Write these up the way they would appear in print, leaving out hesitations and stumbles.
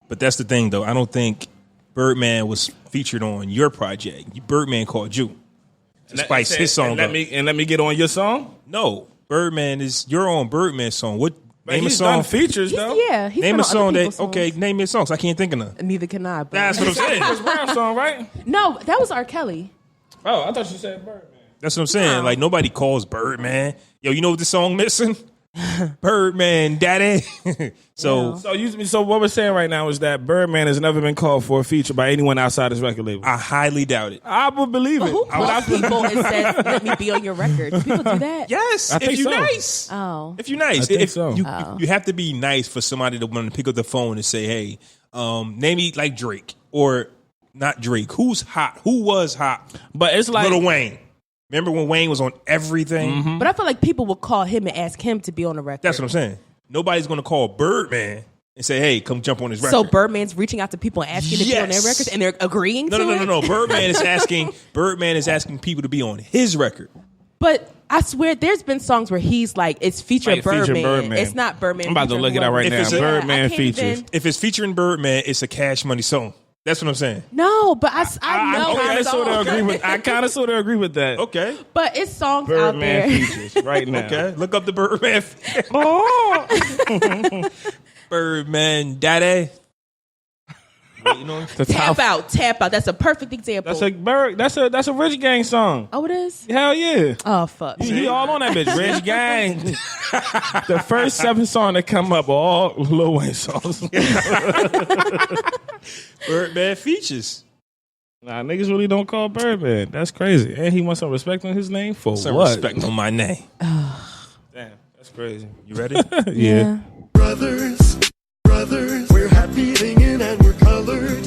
But that's the thing, though. I don't think Birdman was featured on your project. Birdman called you. Despite his song. Let me get on your song? No. Birdman is your own Birdman song. What name a he's song? Done features though. Yeah, he's name done a song that. Songs. Okay, name me a song. So I can't think of none. Neither can I. But That's what I'm saying. Chris Brown song, right? No, that was R. Kelly. Oh, I thought you said Birdman. That's what I'm saying. Like nobody calls Birdman. Yo, you know what this song missing? Birdman, daddy. So what we're saying right now is that Birdman has never been called for a feature by anyone outside his record label. I highly doubt it. I would believe it. Who calls people and says, "Let me be on your record"? Do people do that? Yes, I think if you're so. nice. Oh, If you're nice, I think so. You have to be nice for somebody to want to pick up the phone and say, "Hey, name me like Drake or not Drake. Who's hot? Who was hot? But it's like Lil Wayne. Remember when Wayne was on everything? Mm-hmm. but I feel like people will call him and ask him to be on the record. That's what I'm saying. Nobody's going to call Birdman and say, "Hey, come jump on this record." So Birdman's reaching out to people and asking to be on their Yes. records, and they're agreeing. No. Birdman is asking. Birdman is asking people to be on his record. But I swear, there's been songs where he's like, it's featuring Like, feature Birdman. Birdman. It's not Birdman. I'm about to featuring look it up right If now. it's a- Birdman I can't features. even- If it's featuring Birdman, it's a Cash Money song. That's what I'm saying. No, but I know I kind of songs. sort of agree with. I kind of sort of agree with that. Okay. But it's songs out Birdman there. features right now. Okay. Look up the Birdman. Birdman, daddy. Waiting on The top. Tap out. That's a perfect example. That's a Rich Gang song. Oh, it is? Hell yeah. Oh, fuck. He all on that bitch. Rich Gang. The first 7 songs that come up are all Lil Wayne songs. Birdman features. Nah, niggas really don't call Birdman. That's crazy. And he wants some respect on his name for Some what? respect on my name. Damn, that's crazy. You ready? Yeah. Brothers, we're happy singing and we're colored.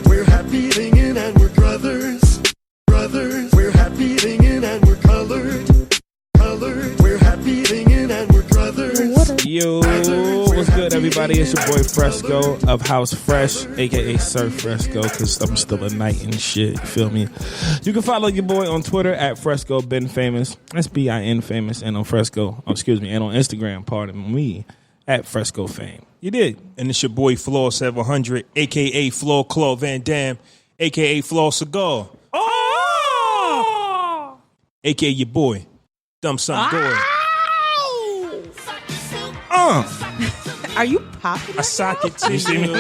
We're happy singing and we're brothers. We're happy singing and we're colored. We're happy singing and we're brothers. Yo, what's good, everybody? It's your boy Fresco of House Fresh, a.k.a. Sir Fresco, because I'm still a knight and shit, you feel me? You can follow your boy on Twitter at Fresco Ben Famous. That's B-I-N Famous. And on Fresco, and on Instagram, pardon me, at Fresco Fame. You did. And it's your boy Flaw 700, a.k.a. Flaw Claude Van Damme, a.k.a. Flaw Cigar, Oh! a.k.a. your boy, Dumb Son Goy. Are you popping? I sock it to you.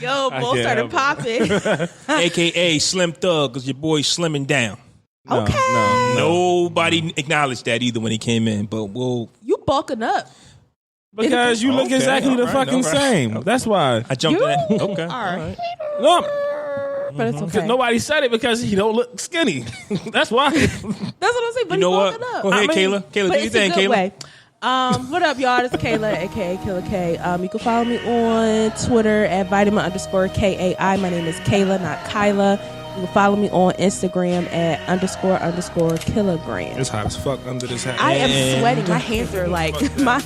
Yo, both can't started popping. a.k.a. Slim Thug, because your boy slimming down. Okay. No. Nobody acknowledged that either when he came in, but we'll... You bulking up. Because you look Okay, exactly the all right, fucking all right. same. That's why. I jumped You? in. Okay. All right. No, But it's okay. nobody said it because he don't look skinny. That's why. That's what I'm saying. But You know what? Up. Go ahead, I mean, Kayla. Kayla, But do your it's a thing, good Kayla. way. What up, y'all? It's Kayla, aka Killa K. You can follow me on Twitter at vitamin_KAI. My name is Kayla, not Kyla. You can follow me on Instagram at __kilogram. It's hot as fuck under this hat. I am sweating. My hands are like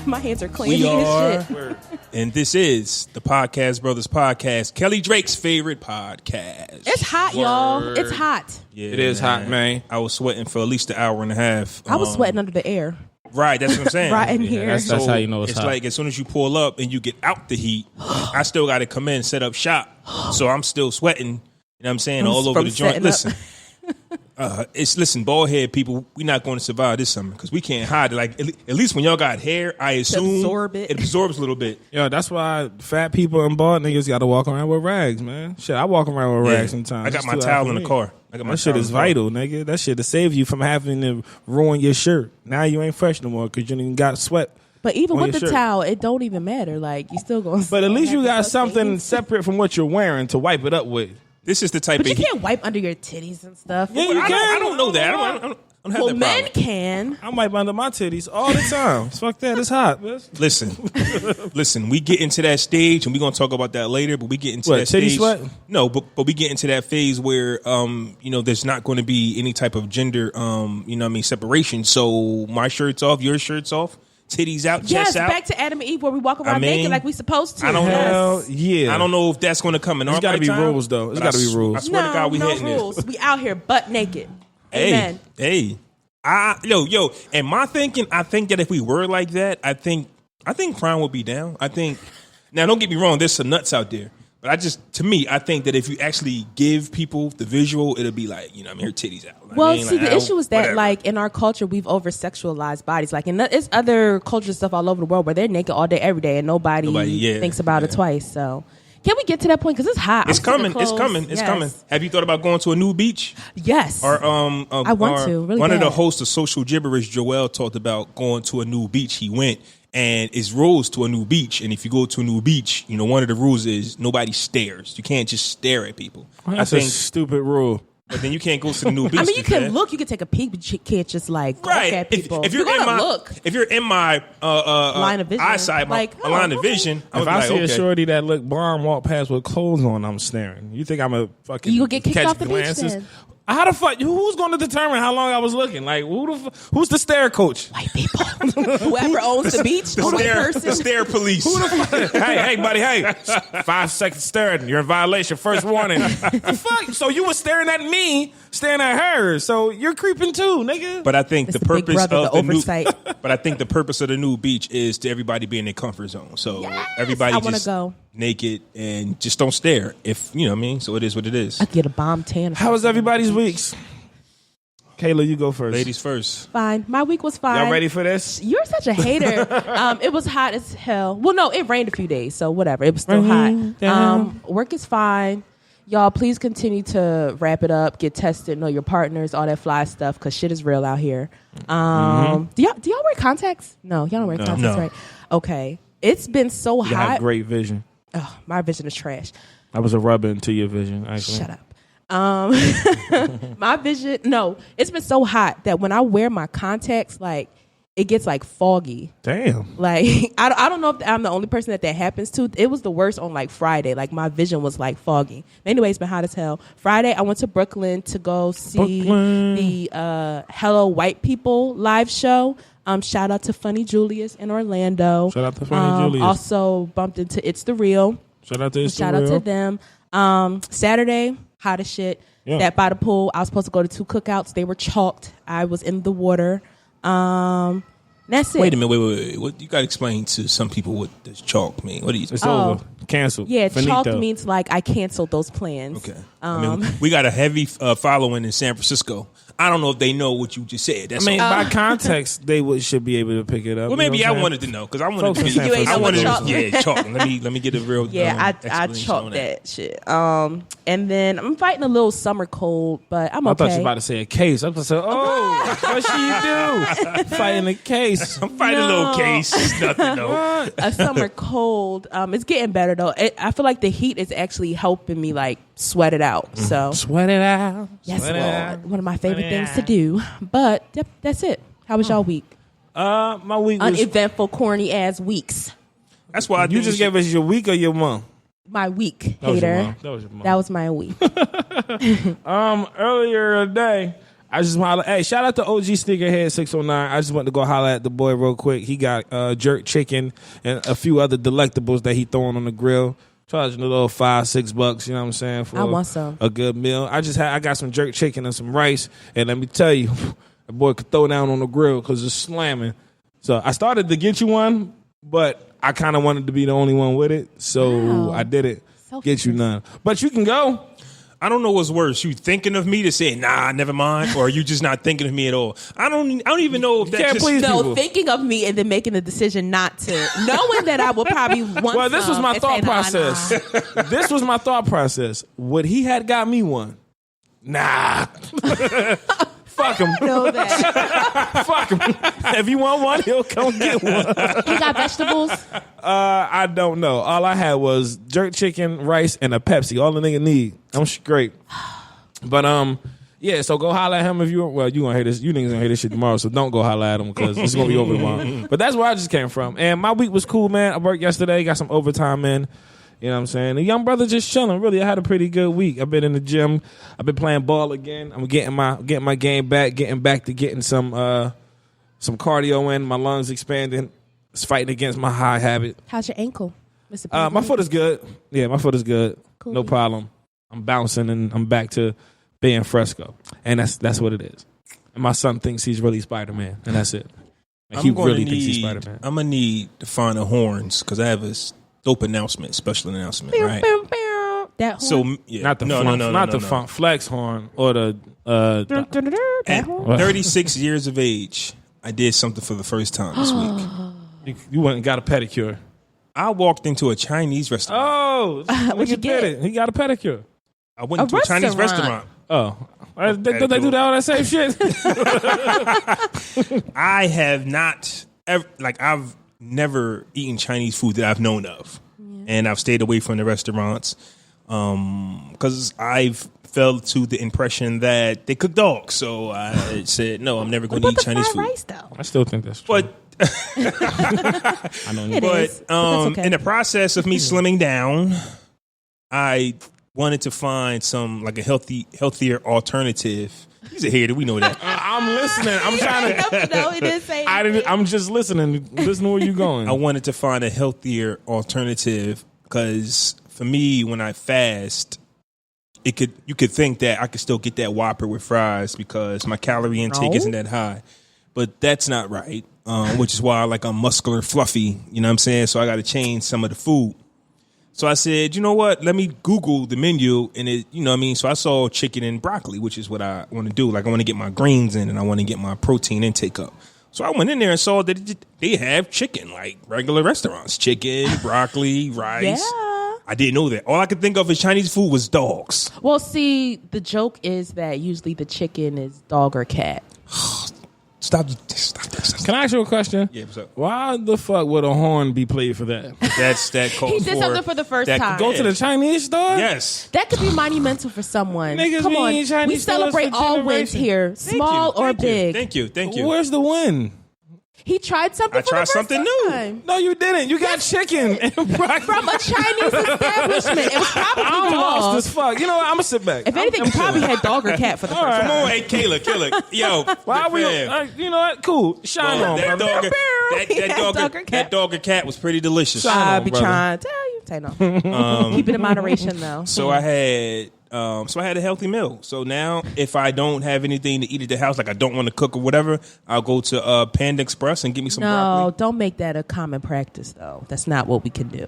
my hands are clammy as shit. And this is the Podcast Brothers Podcast, Kelly Drake's favorite podcast. It's hot, y'all. It's hot. Yeah, It is hot, man. I was sweating for at least an hour and a half. I was sweating under the air. Right, that's what I'm saying. Right in here. That's how you know it's it's hot. like as soon as you pull up and you get out the heat, I still got to come in and set up shop. So I'm still sweating. You know what I'm saying? All over From the joint. setting up. Listen, bald head people, we're not going to survive this summer because we can't hide it. Like at least when y'all got hair, I assume absorb it. absorbs a little bit. Yo, that's why fat people and bald niggas got to walk around with rags, man. Shit, I walk around with rags sometimes. I got It's my too towel hot in for the me. car. I got my That shit towel is in the car. vital, nigga. That shit to save you from having to ruin your shirt. Now you ain't fresh no more because you didn't got sweat. But even on with your the shirt. towel, it don't even matter. Like you still going. But at least you got something separate from what you're wearing to wipe it up with. This is the type But you of heat. can't wipe under your titties and stuff. Yeah, you can. I don't know that. I don't have Well, that men problem. can. I wipe under my titties all the time. Fuck that. It's hot. Bitch. Listen. We get into that stage, and we're gonna talk about that later. But we get into What, that titty stage. sweat? No, but we get into that phase where there's not going to be any type of gender, separation. So my shirt's off, your shirt's off, titties out, Yes, chest out. back to Adam and Eve where we walk around mean, naked like we supposed to. I don't know. Hell yeah. I don't know if that's going to come in. There's our got to be lifetime, rules, though. There's but got to be I rules. swear to God, we no hitting rules. this. We out here butt naked. Amen. Hey. And my thinking, I think that if we were like that, I think crime would be down. I think Now, don't get me wrong. There's some nuts out there. But I think that if you actually give people the visual, it'll be like, her titties out. Well, see, the issue is that, like, in our culture, we've over-sexualized bodies. Like, it's other culture stuff all over the world where they're naked all day, every day, and nobody thinks about it twice. So, can we get to that point? Because it's hot. It's coming. It's coming. Have you thought about going to a new beach? Yes. Or, I want to. Really one bad. of the hosts of Social Gibberish, Joel, talked about going to a new beach. He went. And it's rules to a new beach. And if you go to a new beach, one of the rules is nobody stares. You can't just stare at people. That's a stupid rule. But then you can't go to the new beach. I mean, you can look, you can take a peek, but you can't just like look at people. If you're in my line of vision, eyesight, line of vision, if I see a shorty that look bomb walk past with clothes on, I'm staring. You think I'm a fucking you get kicked catch off the glances? beach then? How the fuck? Who's going to determine how long I was looking? Like, who's the stare coach? White people. Whoever owns the beach, the white person. The stare police. Hey, buddy, hey. 5 seconds staring. You're in violation. First warning. The fuck? So you were staring at me, staring at her. So you're creeping too, nigga. But I think It's the purpose brother, of the oversight. But I think the purpose of the new beach is to everybody be in their comfort zone. So everybody just go naked and just don't stare. If you know what I mean. So it is what it is. I could get a bomb tan. How was everybody's weeks? Kayla, you go first. Ladies first. Fine. My week was fine. Y'all ready for this? You're such a hater. It was hot as hell. Well, no, it rained a few days, so whatever. It was still hot. Work is fine. Y'all, please continue to wrap it up, get tested, know your partners, all that fly stuff, because shit is real out here. Do y'all wear contacts? No, y'all don't wear contacts, right? Okay. It's been so You hot. have great vision. Oh, my vision is trash. I was a rubber into your vision, actually. Shut up. My vision, no, it's been so hot that when I wear my contacts, like, it gets like foggy. Damn. Like, I don't know if I'm the only person that happens to. It was the worst on like Friday. Like, my vision was like foggy. Anyway, it's been hot as hell. Friday, I went to Brooklyn to go see the Hello White People live show. Shout out to Funny Julius in Orlando. Shout out to Funny Julius. Also bumped into It's the Real. Shout out to It's Shout the Real. out to them. Saturday, hot as shit. Yeah. Sat by the pool. I was supposed to go to 2 cookouts. They were chalked. I was in the water. That's it. Wait a minute. Wait. What you got to explain to some people what does chalk mean? What do you? It's over. Canceled. Yeah, Finito. chalked means like I canceled those plans. Okay. I mean, we got a heavy following in San Francisco. I don't know if they know what you just said. That's all. by context, they should be able to pick it up. Well, maybe I wanted to know because I wanted to be. You ain't I know wanted chalk. to, chalk. Let me get a real. Yeah, I chalked that shit. And then I'm fighting a little summer cold, but I'm okay. I thought you were about to say a case. I was about to say, what should you do? Fighting a case. I'm fighting a little case. It's nothing though. A summer cold. It's getting better though. I feel like the heat is actually helping me like sweat it out. So Sweat it out. yes, Sweat it out. one of my favorite things to do. But yep, that's it. How was y'all week? My week was... Uneventful, corny ass weeks. That's why You just gave us your week or your month? My week, That was your hater. month. That was your month. That was my week. Earlier today, I just want to... Hey, shout out to OG Sneakerhead 609. I just went to go holler at the boy real quick. He got jerk chicken and a few other delectables that he throwing on the grill. Charging a little $5-6, you know what I'm saying? For I want some. a good meal. I got some jerk chicken and some rice, and let me tell you, the boy could throw down on the grill because it's slamming. So I started to get you one, but I kind of wanted to be the only one with it, so Wow. I did it. Selfishness. Get you none, but you can go. I don't know what's worse. You thinking of me to say, nah, never mind, or you just not thinking of me at all. I don't even know if You that can't just please No, people. thinking of me and then making the decision not to, knowing that I will probably want. Well, this was some my and thought say, nah, process. nah. This was my thought process. Would he had got me one? Nah. Fuck him. Know that. Fuck him. If you want one, he'll come get one. He got vegetables. I don't know. All I had was jerk chicken, rice, and a Pepsi. All the nigga need. I'm straight. But yeah. So go holler at him if you. Well, you gonna hear this. You niggas gonna hear this shit tomorrow. So don't go holler at him because it's gonna be over tomorrow. But that's where I just came from. And my week was cool, man. I worked yesterday. Got some overtime in. You know what I'm saying? The young brother just chilling. Really, I had a pretty good week. I've been in the gym. I've been playing ball again. I'm getting my game back. Getting back to getting some cardio in. My lungs expanding. It's fighting against my high habit. How's your ankle, Mr. My foot is good. Yeah, my foot is good. Cool. No problem. I'm bouncing and I'm back to being Fresco, and that's what it is. And my son thinks he's really Spider-Man, and that's it. And he really thinks he's Spider-Man. I'm gonna need to find the horns because I have a dope announcement, special announcement, Pew, right? pew, pew. That So horn. yeah, Not the no. funk flex horn or the That At horn. 36 years of age, I did something for the first time this week. you went and got a pedicure. I walked into a Chinese restaurant. Oh, What'd you get? He got a pedicure. I went A into a Chinese restaurant. restaurant. Oh, they do all that same shit. I have not ever, I've never eaten Chinese food that I've known of, and I've stayed away from the restaurants because I've fell to the impression that they cook dogs. So I said, no, I'm never going to What eat about the Chinese fried food. rice though? I still think that's true. But I know. It is. But that's okay. in the process of me slimming down, I wanted to find some like a healthier alternative. He's a hater, we know that. I'm listening. I'm trying to. No, it didn't say. I'm just listening. Listen to where you going. I wanted to find a healthier alternative because for me, when I fast, you could think that I could still get that Whopper with fries because my calorie intake isn't that high, but that's not right. Which is why I'm muscular, fluffy. You know what I'm saying? So I got to change some of the food. So I said, you know what? Let me Google the menu, and it, you know what I mean? So I saw chicken and broccoli, which is what I want to do. Like I want to get my greens in, and I want to get my protein intake up. So I went in there and saw that they have chicken, like regular restaurants. Chicken, broccoli, rice. Yeah. I didn't know that. All I could think of as Chinese food was dogs. Well, see, the joke is that usually the chicken is dog or cat. Stop that. Can I ask you a question? Yeah, what's up? Why the fuck would a horn be played for that? That called He did something for the first time. Go to the Chinese store? Yes. That could be monumental for someone. Niggas Come be on, eating Chinese we celebrate stores for all wins generations. here, small or big. Thank you. Where's the win? He tried something. I for the tried first something new. time. No, you didn't. You got chicken and broccoli. From a Chinese establishment. It was probably I'm dog. lost as fuck. You know what? I'm gonna sit back. If anything, you probably had dog or cat for the first right. time. Come on, hey, Killa. Yo, Why we? fam. You know what? Cool. Shine Well, on, that brother. dog or cat was pretty delicious. Shine I on, be brother. trying to tell you. Say no. Keep it in moderation, though. So I had a healthy meal. So now, if I don't have anything to eat at the house, like I don't want to cook or whatever, I'll go to Panda Express and get me some No, broccoli. don't make that a common practice, though. That's not what we can do.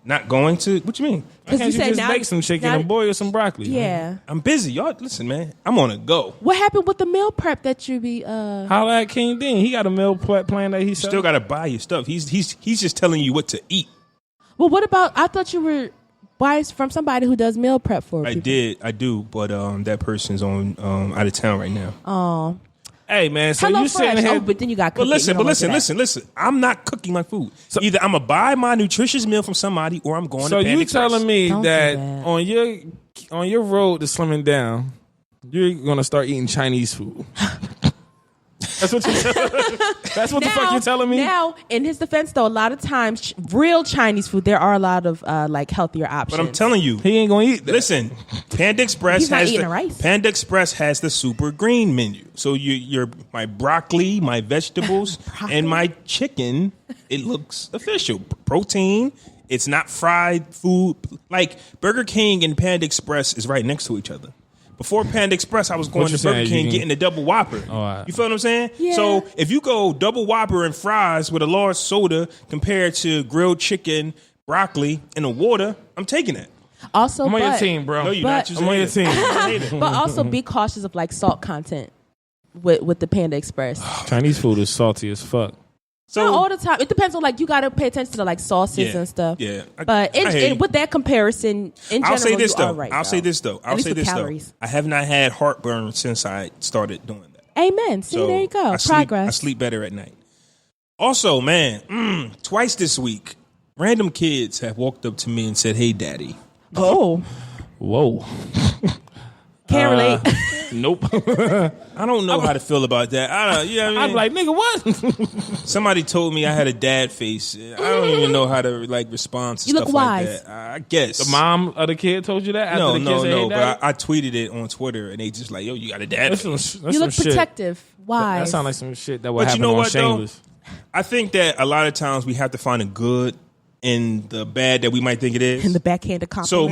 Not going to? What you mean? Why can't you said just now- bake some chicken now- and boil some broccoli? Yeah. I'm busy, y'all. Listen, man, I'm on a go. What happened with the meal prep that you be? Holla at King Dean. He got a meal plan that he Still got to buy your stuff. He's just telling you what to eat. Well, what about? I thought you were wise from somebody who does meal prep for people. I do, but that person's on out of town right now. Oh, Hey man, so Hello you sitting Fresh. here? Oh, but then you got. But listen. I'm not cooking my food. So either I'm gonna buy my nutritious meal from somebody, or I'm going. So to Panda you Express. telling me Don't do that that. on your road to slimming down, you're gonna start eating Chinese food? That's what That's what the fuck you're telling me? Now, in his defense, though, a lot of times, real Chinese food, there are a lot of like healthier options. But I'm telling you, He ain't gonna eat that. listen. Panda Express He's not has eating the the rice. Panda Express has the super green menu. So you're my broccoli, my vegetables, and my chicken. It looks official. Protein. It's not fried food. Like Burger King and Panda Express is right next to each other. Before Panda Express, I was going you to Burger saying, King you getting the double Whopper. all right. You feel what I'm saying? Yeah. So if you go double Whopper and fries with a large soda compared to grilled chicken, broccoli, and a water, I'm taking it. Also, I'm on your but- team, bro. No, you're But- not. I'm on your team. But also be cautious of like salt content with the Panda Express. Chinese food is salty as fuck. So Not all the time. It depends on like you got to pay attention to like sauces Yeah, and stuff. yeah. But I hear you. with that comparison, in general, I'll say this you though. are right, I'll say this though. At I'll least say with this calories. though. I have not had heartburn since I started doing that. Amen. See, So there you go. I Progress. sleep better at night. Also, man, twice this week, random kids have walked up to me and said, "Hey, Daddy." Oh, Whoa. can't relate. Nope. I don't know how to feel about that. I don't. You know what I I'm mean? like, nigga, what? Somebody told me I had a dad face. I don't even know how to like respond to You stuff look like wise. that. I guess The mom of the kid told you that after No, the kid said, no. hey, Daddy? But I tweeted it on Twitter, and they just like, "Yo, you got a dad That's face." some, that's You some look shit. protective. Why? That sounds like some shit that would But you happen know on what, though? Shameless. I think that a lot of times we have to find a good in the bad that we might think it is. In the backhanded compliment. So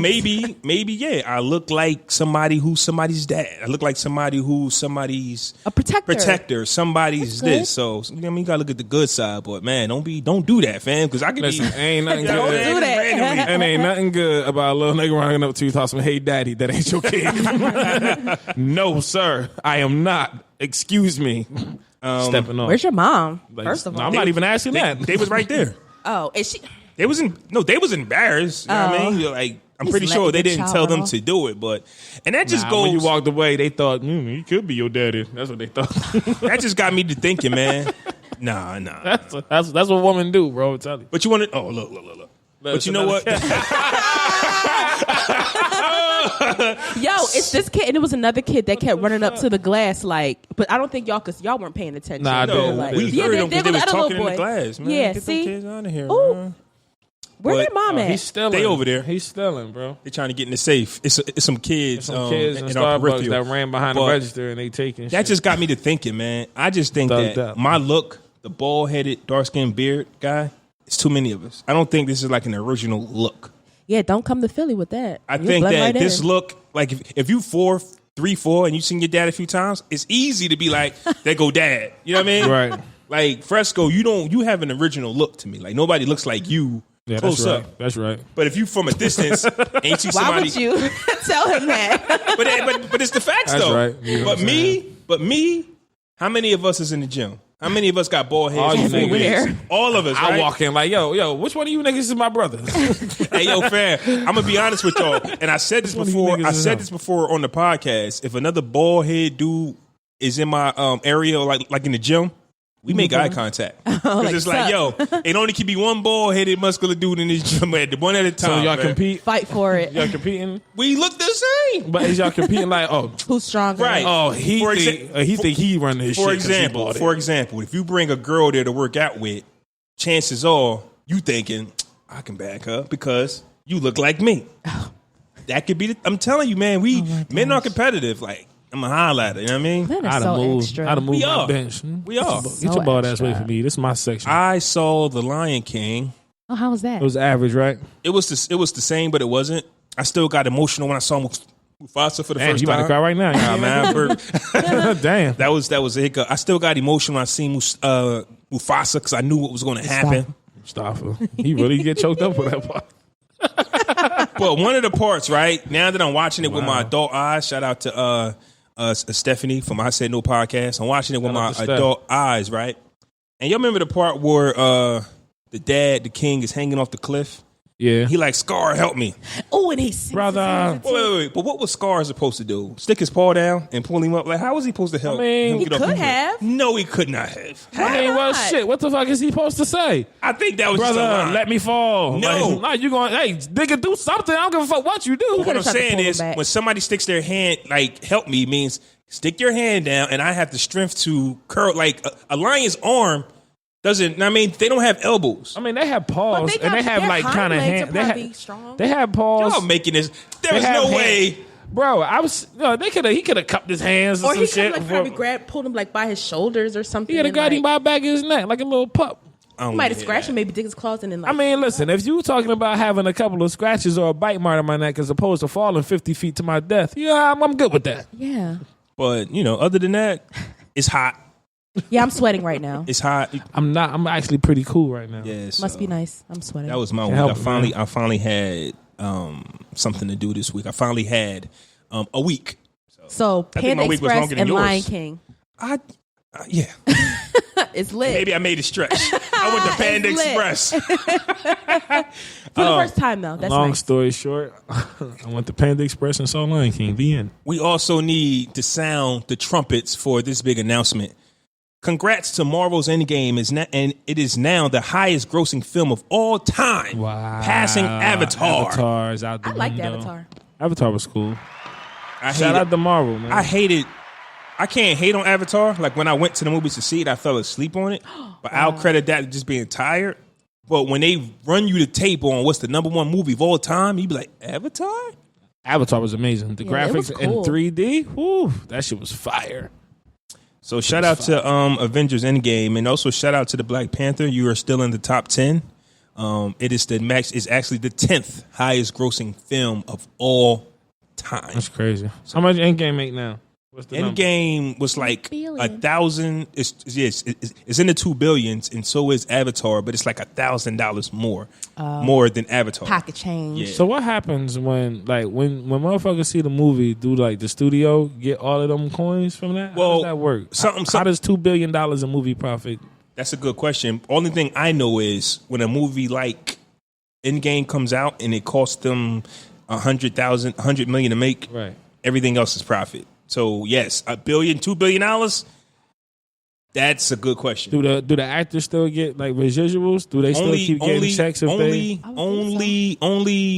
maybe, yeah, I look like somebody who's somebody's dad. I look like somebody who's somebody's a protector. Somebody's this. So you gotta look at the good side, but man, don't do that, fam. Because I can Listen, be. ain't nothing good. Don't do that. And ain't nothing good about a little nigga running up to you talking some, hey daddy, that ain't your kid. No, sir, I am not. Excuse me. Stepping off. Where's your mom? Like, First of all, I'm not even asking that. They was right there. Oh, is she? They was embarrassed. You know what I mean? Like, I'm pretty sure they didn't tell them to do it, but and that just goes. When you walked away, they thought he could be your daddy. That's what they thought. That just got me to thinking, man. Nah. That's what women do, bro. Tell you. But you want to? Oh, look. But you know what? Yo, it's this kid, and it was another kid that kept running up to the glass, like. But I don't think y'all, because y'all weren't paying attention. Nah, No, like, we heard them because they was talking in the boy. glass, man. Yeah, Get see, them kids out of here, Ooh. man. Where But, your mom at? He's stealing. They over there. He's stealing, bro. They trying to get in the safe. It's some kids, Some kids in our Starbucks peripheral. that ran behind the But register and they taking That shit. just got me to thinking, man. I just think Thugged that up. my look, the bald-headed, dark-skinned beard guy, it's too many of us. I don't think this is like an original look. Yeah, don't come to Philly with that. I You'll think blend that right this in. look, like if you 3'4", and you seen your dad a few times, it's easy to be like, "There go dad." You know what I mean? Right. Like Fresco, you have an original look to me. Like nobody looks like you Yeah, close that's right. up. That's right. But if you from a distance and you see Why somebody, would you tell him that? but it's the facts That's though. right. You know what I'm But me, how many of us is in the gym? How many of us got bald All heads? you niggas. Everywhere. All of us. I right? walk in like, yo, which one of you niggas is my brother? Hey, yo, fam, I'm gonna be honest with y'all, and I said this Which one of you before. niggas I is said him? this before on the podcast. If another bald head dude is in my area, like in the gym, we make eye contact. 'Cause Like, it's like, yo, it only can be one bald headed muscular dude in this gym at one at a time. So y'all man. compete? Fight for it. Y'all competing? We look the same. But is y'all competing like, oh, Who's stronger? Right. oh, he For think exa- he run this shit. For 'cause he example, bald-headed. if you bring a girl there to work out with, chances are you thinking I can back her because you look like me. That could be. I'm telling you, man. Men are competitive. Like I'm a highlighter. You know what I mean? That is I'd so have moved. extra. I'd have moved We my are. bench. We are. Get your bald ass away from me. This is my section. I saw The Lion King. Oh, how was that? It was average, right? It was the same, but it wasn't. I still got emotional when I saw Mufasa for the Damn, first you about to time. cry right now. Nah, man, Damn. that was a hiccup. I still got emotional when I seen Mufasa because I knew what was going to happen. Mustafa. He really get choked up for that part. But one of the parts, right now that I'm watching it with my adult eyes, shout out to Stephanie from I Said No podcast. I'm watching it with Shout my out to Steph. adult eyes, right? And y'all remember the part where the king is hanging off the cliff? Yeah. He like, Scar, help me. Oh, and he sings Brother. Wait. But what was Scar supposed to do? Stick his paw down and pull him up? Like, how was he supposed to help mean, him He get off the could cliff? have. No, he could not have. I mean, well, not? shit. What the fuck is he supposed to say? I think that was just a Brother, line. let me fall. No. Like, nah, you going, hey, nigga, do something. I don't give a fuck what you do. What I'm tried to saying pull him is, back. when somebody sticks their hand, like, help me, means stick your hand down, and I have the strength to curl. Like, a lion's arm doesn't, I mean, they don't have elbows. I mean, they have paws, But and they have, their like, hind kind of legs hand. are They probably have, strong. they have paws. Y'all making this. There They was have no hand- way. Bro, he could have cupped his hands or Or some he shit. could like probably pulled him like by his shoulders or something. He could have and, got like, him by the back of his neck like a little pup. I He might have scratched him, maybe dig his claws in and like. I mean, listen, if you talking about having a couple of scratches or a bite mark on my neck as opposed to falling 50 feet to my death, yeah, I'm good with that. yeah, But, other than that, it's hot. yeah. I'm sweating right now. It's hot. I'm not. I'm actually pretty cool right now. Yes. Must be nice. I'm sweating. That was my Can't week. help it, man. I finally had something to do this week. I finally had a week. so think Panda my week was Express longer than and yours. Lion King. Yeah. It's lit. Maybe I made it stretch. I went to Panda It's lit. Express. For the first time though. That's Long nice. story short, I went to Panda Express and saw Lion King. The end. We also need to sound the trumpets for this big announcement. Congrats to Marvel's Endgame, and it is now the highest grossing film of all time, passing Avatar. Avatar is out the I liked window. Avatar. Avatar was cool. I Shout hate out it. to Marvel, man. I hate it. I can't hate on Avatar. Like when I went to the movies to see it, I fell asleep on it. But I'll credit that to just being tired. But when they run you the tape on what's the number one movie of all time, you be like, Avatar? Avatar was amazing. The Yeah, it was graphics in cool. 3D, whew, that shit was fire. So shout out to Avengers Endgame, and also shout out to the Black Panther. You are still in the top 10. It is is actually the 10th highest grossing film of all time. That's crazy. How much Endgame make now? What's the number? Endgame was like billion. 1,000. It's in the 2 billions, and so is Avatar, but it's like $1,000 more than Avatar. Pocket change. Yeah. So what happens when motherfuckers see the movie? Do like the studio get all of them coins from that? How does that work? How does $2 billion in movie profit? That's a good question. Only thing I know is when a movie like Endgame comes out and it costs them $100 million to make, right? Everything else is profit. So yes, $1 billion, $2 billion. That's a good question. Do the actors still get like residuals? Do they still keep getting checks? Only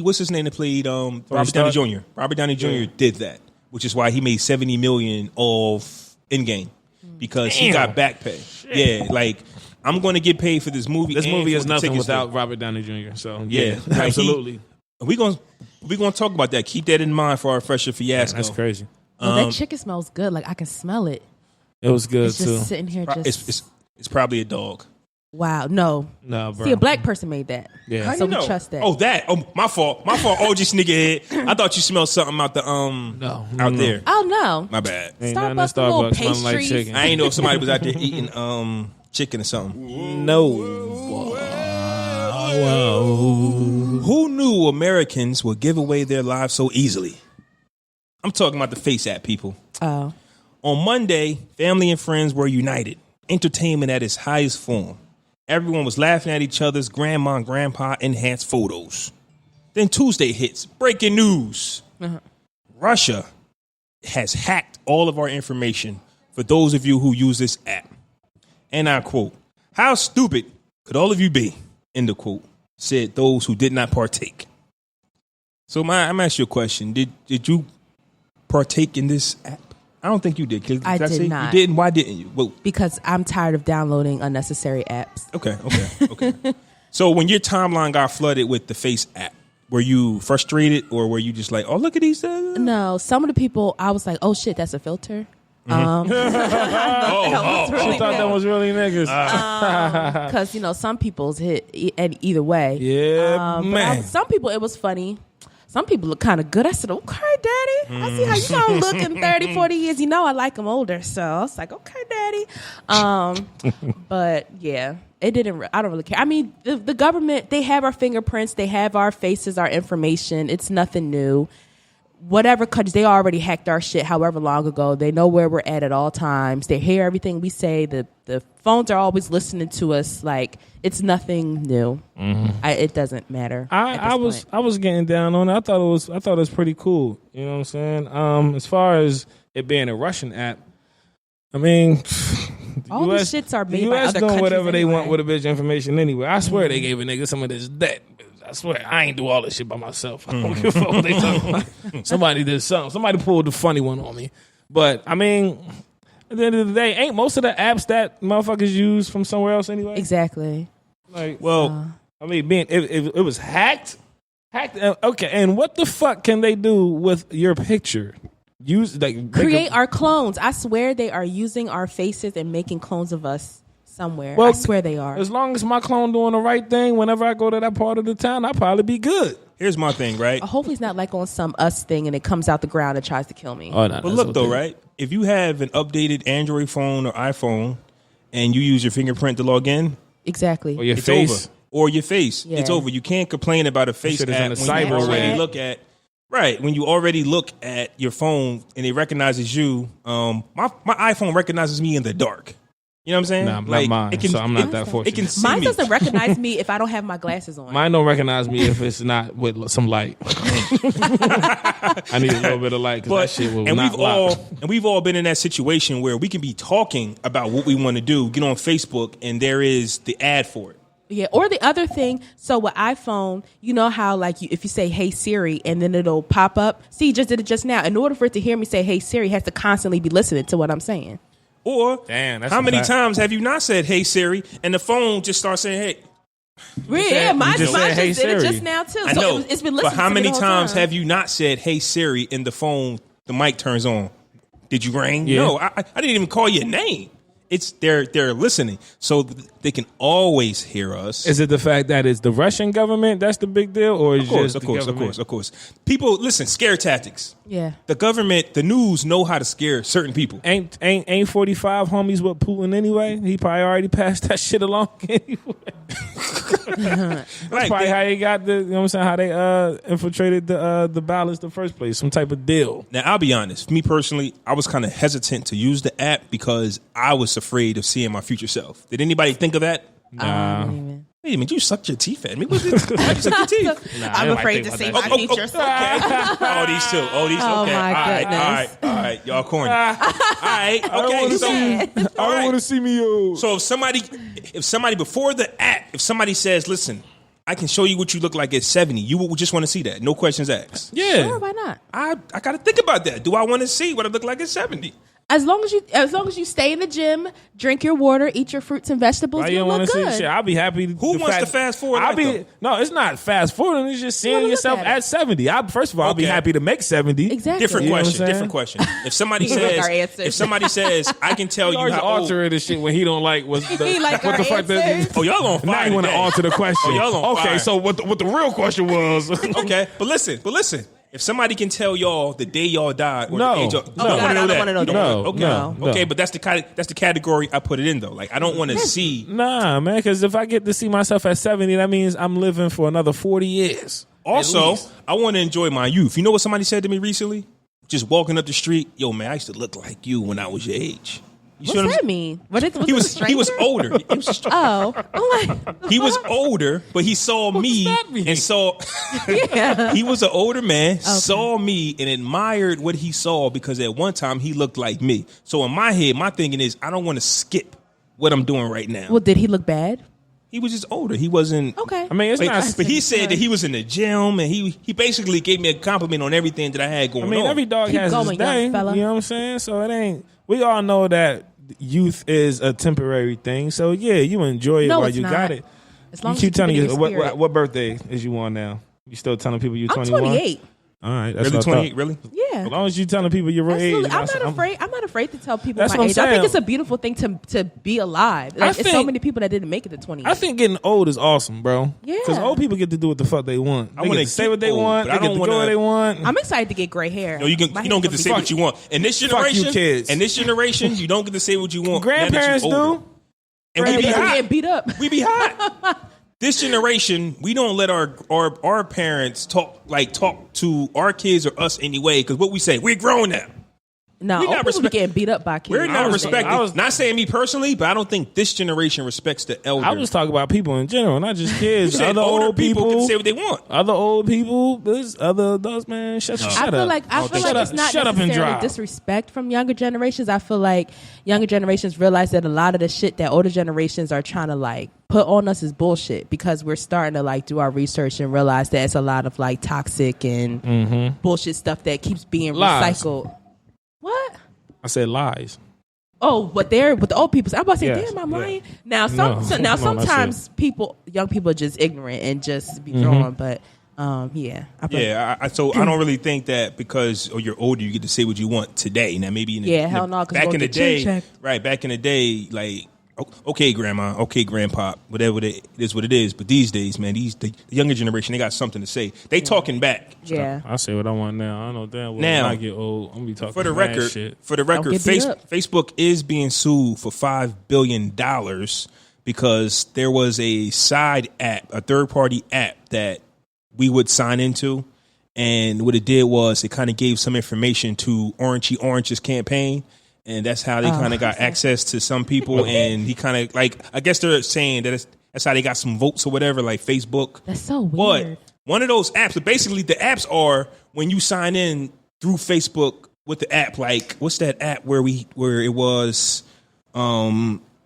what's his name that played Robert Downey Jr. Robert Downey Jr. did that, which is why he made $70 million off Endgame because he got back pay. Shit. Yeah, like I'm going to get paid for this movie. This movie is nothing without Robert Downey Jr. So yeah, absolutely. We're gonna talk about that. Keep that in mind for our Fresher Fiasco. That's crazy. That chicken smells good. Like I can smell it. It was good it's just too. Sitting here, it's probably a dog. Wow, no, bro. See, a black person made that. Yeah, so we trust that. Oh, my fault. My fault. OG sneakerhead. I thought you smelled something out the out there. Oh no, my bad. Starbucks little pastries. Like chicken. I ain't know if somebody was out there eating chicken or something. No. Who knew Americans would give away their lives so easily? I'm talking about the Face app, people. Oh. On Monday, family and friends were united. Entertainment at its highest form. Everyone was laughing at each other's grandma and grandpa enhanced photos. Then Tuesday hits. Breaking news. Uh-huh. Russia has hacked all of our information for those of you who use this app. And I quote, "How stupid could all of you be?" End of quote. Said those who did not partake. So I'm asking you a question. Did you partake in this app? I don't think you did. I did not. You didn't? Why didn't you? Well, because I'm tired of downloading unnecessary apps. Okay. So when your timeline got flooded with the Face app, were you frustrated or were you just like, oh, look at these? No, some of the people, I was like, oh, shit, that's a filter. Really she thought that was really niggas. Because, some people's hit either way. Yeah, man. Some people, it was funny. Some people look kind of good. I said, okay, daddy. I see how you going to look in 30, 40 years. I like them older. So I was like, okay, daddy. But, yeah, it didn't. I don't really care. I mean, the government, they have our fingerprints. They have our faces, our information. It's nothing new. Whatever countries, they already hacked our shit however long ago. They know where we're at all times. They hear everything we say. The phones are always listening to us. Like, it's nothing new. Mm-hmm. It doesn't matter. I was getting down on it. I thought it was pretty cool. You know what I'm saying? As far as it being a Russian app, I mean, all these shits are made by US other doing countries whatever anyway. they want with a bitch information anyway. I swear they gave a nigga some of this debt. I swear, I ain't do all this shit by myself. I don't give a fuck what they talking about. Somebody did something. Somebody pulled the funny one on me. But, I mean, at the end of the day, ain't most of the apps that motherfuckers use from somewhere else anyway? Exactly. Like, well, I mean, if it was hacked, okay, and what the fuck can they do with your picture? Create our clones. I swear they are using our faces and making clones of us. Somewhere. Well, I swear they are. As long as my clone doing the right thing, whenever I go to that part of the town, I'll probably be good. Here's my thing, right? Hopefully it's not like on some us thing and it comes out the ground and tries to kill me. Oh, no, but look, though, right? If you have an updated Android phone or iPhone and you use your fingerprint to log in. Exactly. Or your face. Over. Or your face. Yeah. It's over. You can't complain about a face app when you already look at. Right. When you already look at your phone and it recognizes you. My iPhone recognizes me in the dark. You know what I'm saying? Nah, not mine, so I'm not that fortunate. It can see mine me. doesn't recognize me if I don't have my glasses on. Mine don't recognize me if it's not with some light. I need a little bit of light because that shit will not lock. And we've all been in that situation where we can be talking about what we want to do, get on Facebook, and there is the ad for it. Yeah, or the other thing, so with iPhone, you know how if you say, hey Siri, and then it'll pop up. See, you just did it just now. In order for it to hear me say, hey Siri, it has to constantly be listening to what I'm saying. Or how many times have you not said, hey, Siri, and the phone just starts saying, hey. Yeah, mine just did it just now, too. I know, it's been listening but how to many me the whole times time. have you not said, hey, Siri, and the phone, the mic turns on? Did you ring? Yeah. No, I didn't even call your name. They're listening. So They can always hear us. Is it the fact that it's the Russian government that's the big deal, or is Of course. People, listen, scare tactics. Yeah. The government, the news know how to scare certain people. Ain't 45 homies with Putin anyway? He probably already passed that shit along anyway. That's probably how they got the, you know what I'm saying, how they infiltrated the ballots in the first place, some type of deal. Now, I'll be honest. Me personally, I was kind of hesitant to use the app because I was afraid of seeing my future self. Did anybody think of that? Nah. Wait a minute, you sucked your teeth at me. Why'd you suck your teeth? Nah, I'm afraid to see my future self. Okay. These two. Okay. My goodness. All right. Y'all corny. All right. Okay. I don't want to see me. So if somebody before the app, if somebody says, listen, I can show you what you look like at 70, you would just want to see that. No questions asked. Yeah. Sure, why not? I got to think about that. Do I want to see what I look like at 70? As long as you stay in the gym, drink your water, eat your fruits and vegetables, you look good. See shit? I'll be happy. Who wants to fast forward? No, it's not fast forward. It's just seeing yourself at 70. First of all, I'll be Okay. happy to make 70. Exactly. Different question. If somebody says, I can tell You you always how old. alter the shit when he don't like what's the, He like what our the fuck. answers. Oh, y'all on fire. Now you want to today. alter the question. Oh, y'all on okay, fire. so what the real question was? Okay, but listen. If somebody can tell y'all the day y'all died or No. the age y'all, No. you don't want to know that. I don't wanna know You don't that. wanna- No. Okay, but that's the category I put it in though. Like I don't want to see. Nah, man, because if I get to see myself at 70, that means I'm living for another 40 years. Also, I want to enjoy my youth. You know what somebody said to me recently? Just walking up the street, yo man, I used to look like you when I was your age. You see What's what that I'm mean? He was older. He was older, but he saw me that mean? and saw. He was an older man, saw me and admired what he saw because at one time he looked like me. So in my head, my thinking is I don't want to skip what I'm doing right now. Well, did he look bad? He was just older. He wasn't. Okay. I mean, it's not. But he said that he was in the gym and he basically gave me a compliment on everything that I had going on. I mean, every dog Keep has going, his day. young fella. You know what I'm saying? So it ain't. We all know that youth is a temporary thing. So yeah, you enjoy it No, while it's you not. got it. As long You as keep telling it in you your what spirit. birthday is you on now? You still telling people you're I'm 21? 28. All right, that's Really, what I 28? thought. Really? Yeah. As long as you telling people your Absolutely. age, I'm not afraid to tell people That's my what I'm age. I think saying. it's a beautiful thing to be alive. Like, it's so think- many people that didn't make it to 28. I think getting old is awesome, bro. Yeah. Because old people get to do what the fuck they want. I They wanna get to say get what they old, want. but They I get don't to go wanna- where they want. I'm excited to get gray hair. No, you don't My get hair's to gonna say be what you want. In this Fuck generation, you, kids. in this generation, you don't get to say what you want. Grandparents now that you older. do. And we be Grandparents hot. getting beat up. We be hot. This generation, we don't let our parents talk to our kids or us anyway. Because what we say, we're grown now. No, We old not people be respect- getting beat up by kids. We're not respecting. I Not saying me personally, but I don't think this generation respects the elder. I was talking about people in general, not just kids. You said Other older old people can say what they want. Other old people, there's other adults, man. Shut I up. feel like it's not shut up and necessarily drive. disrespect from younger generations. I feel like younger generations realize that a lot of the shit that older generations are trying to like put on us is bullshit because we're starting to like do our research and realize that it's a lot of like toxic and bullshit stuff that keeps being Lies. recycled. What? I said lies. Oh, what the old people say. I'm about to say, Yes, damn, I'm yeah. lying. Now, No, no, sometimes young people are just ignorant and just be drawn. But yeah, So I don't really think that because you're older, you get to say what you want today. Now maybe hell no, 'cause back we'll in the get chin day, checked. right? Back in the day, like okay, grandma, okay, grandpa, whatever it is, what it is. But these days, man, the younger generation, they got something to say. They talking back. yeah. I say what I want now. I don't know damn well Now, when I get old, I'm gonna be talking For the mad record, shit. get beat up. Facebook is being sued for $5 billion because there was a side app, a third-party app that we would sign into, and what it did was it kind of gave some information to Orange's campaign, and that's how they kind of got access to some people, and he kind of like I guess they're saying that that's how they got some votes or whatever, like Facebook. That's so weird. But one of those apps, but basically the apps are when you sign in through Facebook with the app, like what's that app where it was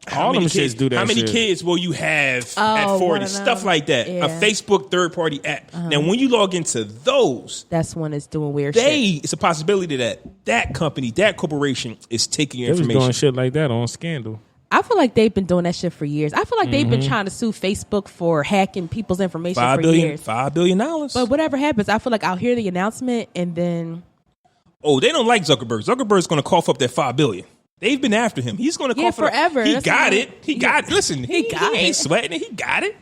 All them shits do that How many shit. kids will you have at one 40? of them. Stuff like that. Yeah. A Facebook third-party app. Now, when you log into those, That's when it's doing weird shit. it's a possibility that company, that corporation is taking your They was information. doing shit like that on Scandal. I feel like they've been doing that shit for years. I feel like they've been trying to sue Facebook for hacking people's information for years. $5 billion. But whatever happens, I feel like I'll hear the announcement and then Oh, they don't like Zuckerberg. Zuckerberg's going to cough up that $5 billion. They've been after him. He's going to call for forever. He got it. He got it. Listen, he got ain't it. sweating it. He got it.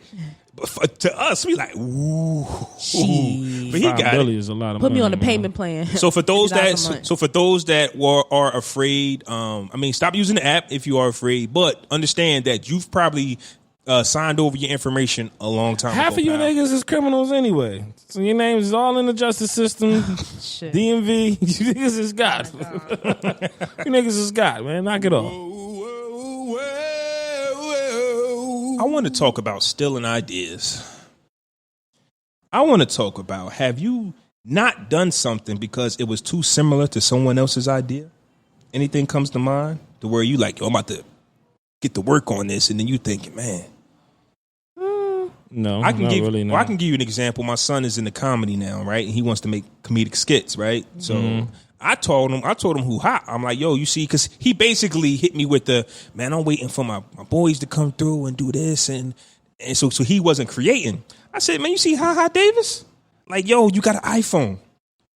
But to us, we like, ooh. Jeez. But he got Billy it. is a lot of Put money, me on the man. payment plan. So for those $50 that, a month. so for those that are afraid, I mean, stop using the app if you are afraid. But understand that you've probably signed over your information a long time Half ago. of you pal. niggas is criminals anyway. So your names is all in the justice system. Shit. DMV. You niggas is God. You niggas is God, man. Knock it off. I want to talk about stealing ideas. I want to talk about, have you not done something because it was too similar to someone else's idea? Anything comes to mind to where you like, yo, I'm about to get to work on this, and then you thinking, man. No, I can give really. No. well, I can give you an example. My son is in the comedy now, right? And he wants to make comedic skits, right? So I told him who hot. I'm like, yo, you see, because he basically hit me with the, man, I'm waiting for my boys to come through and do this, and so he wasn't creating. I said, man, you see Ha Davis? Like, yo, you got an iPhone.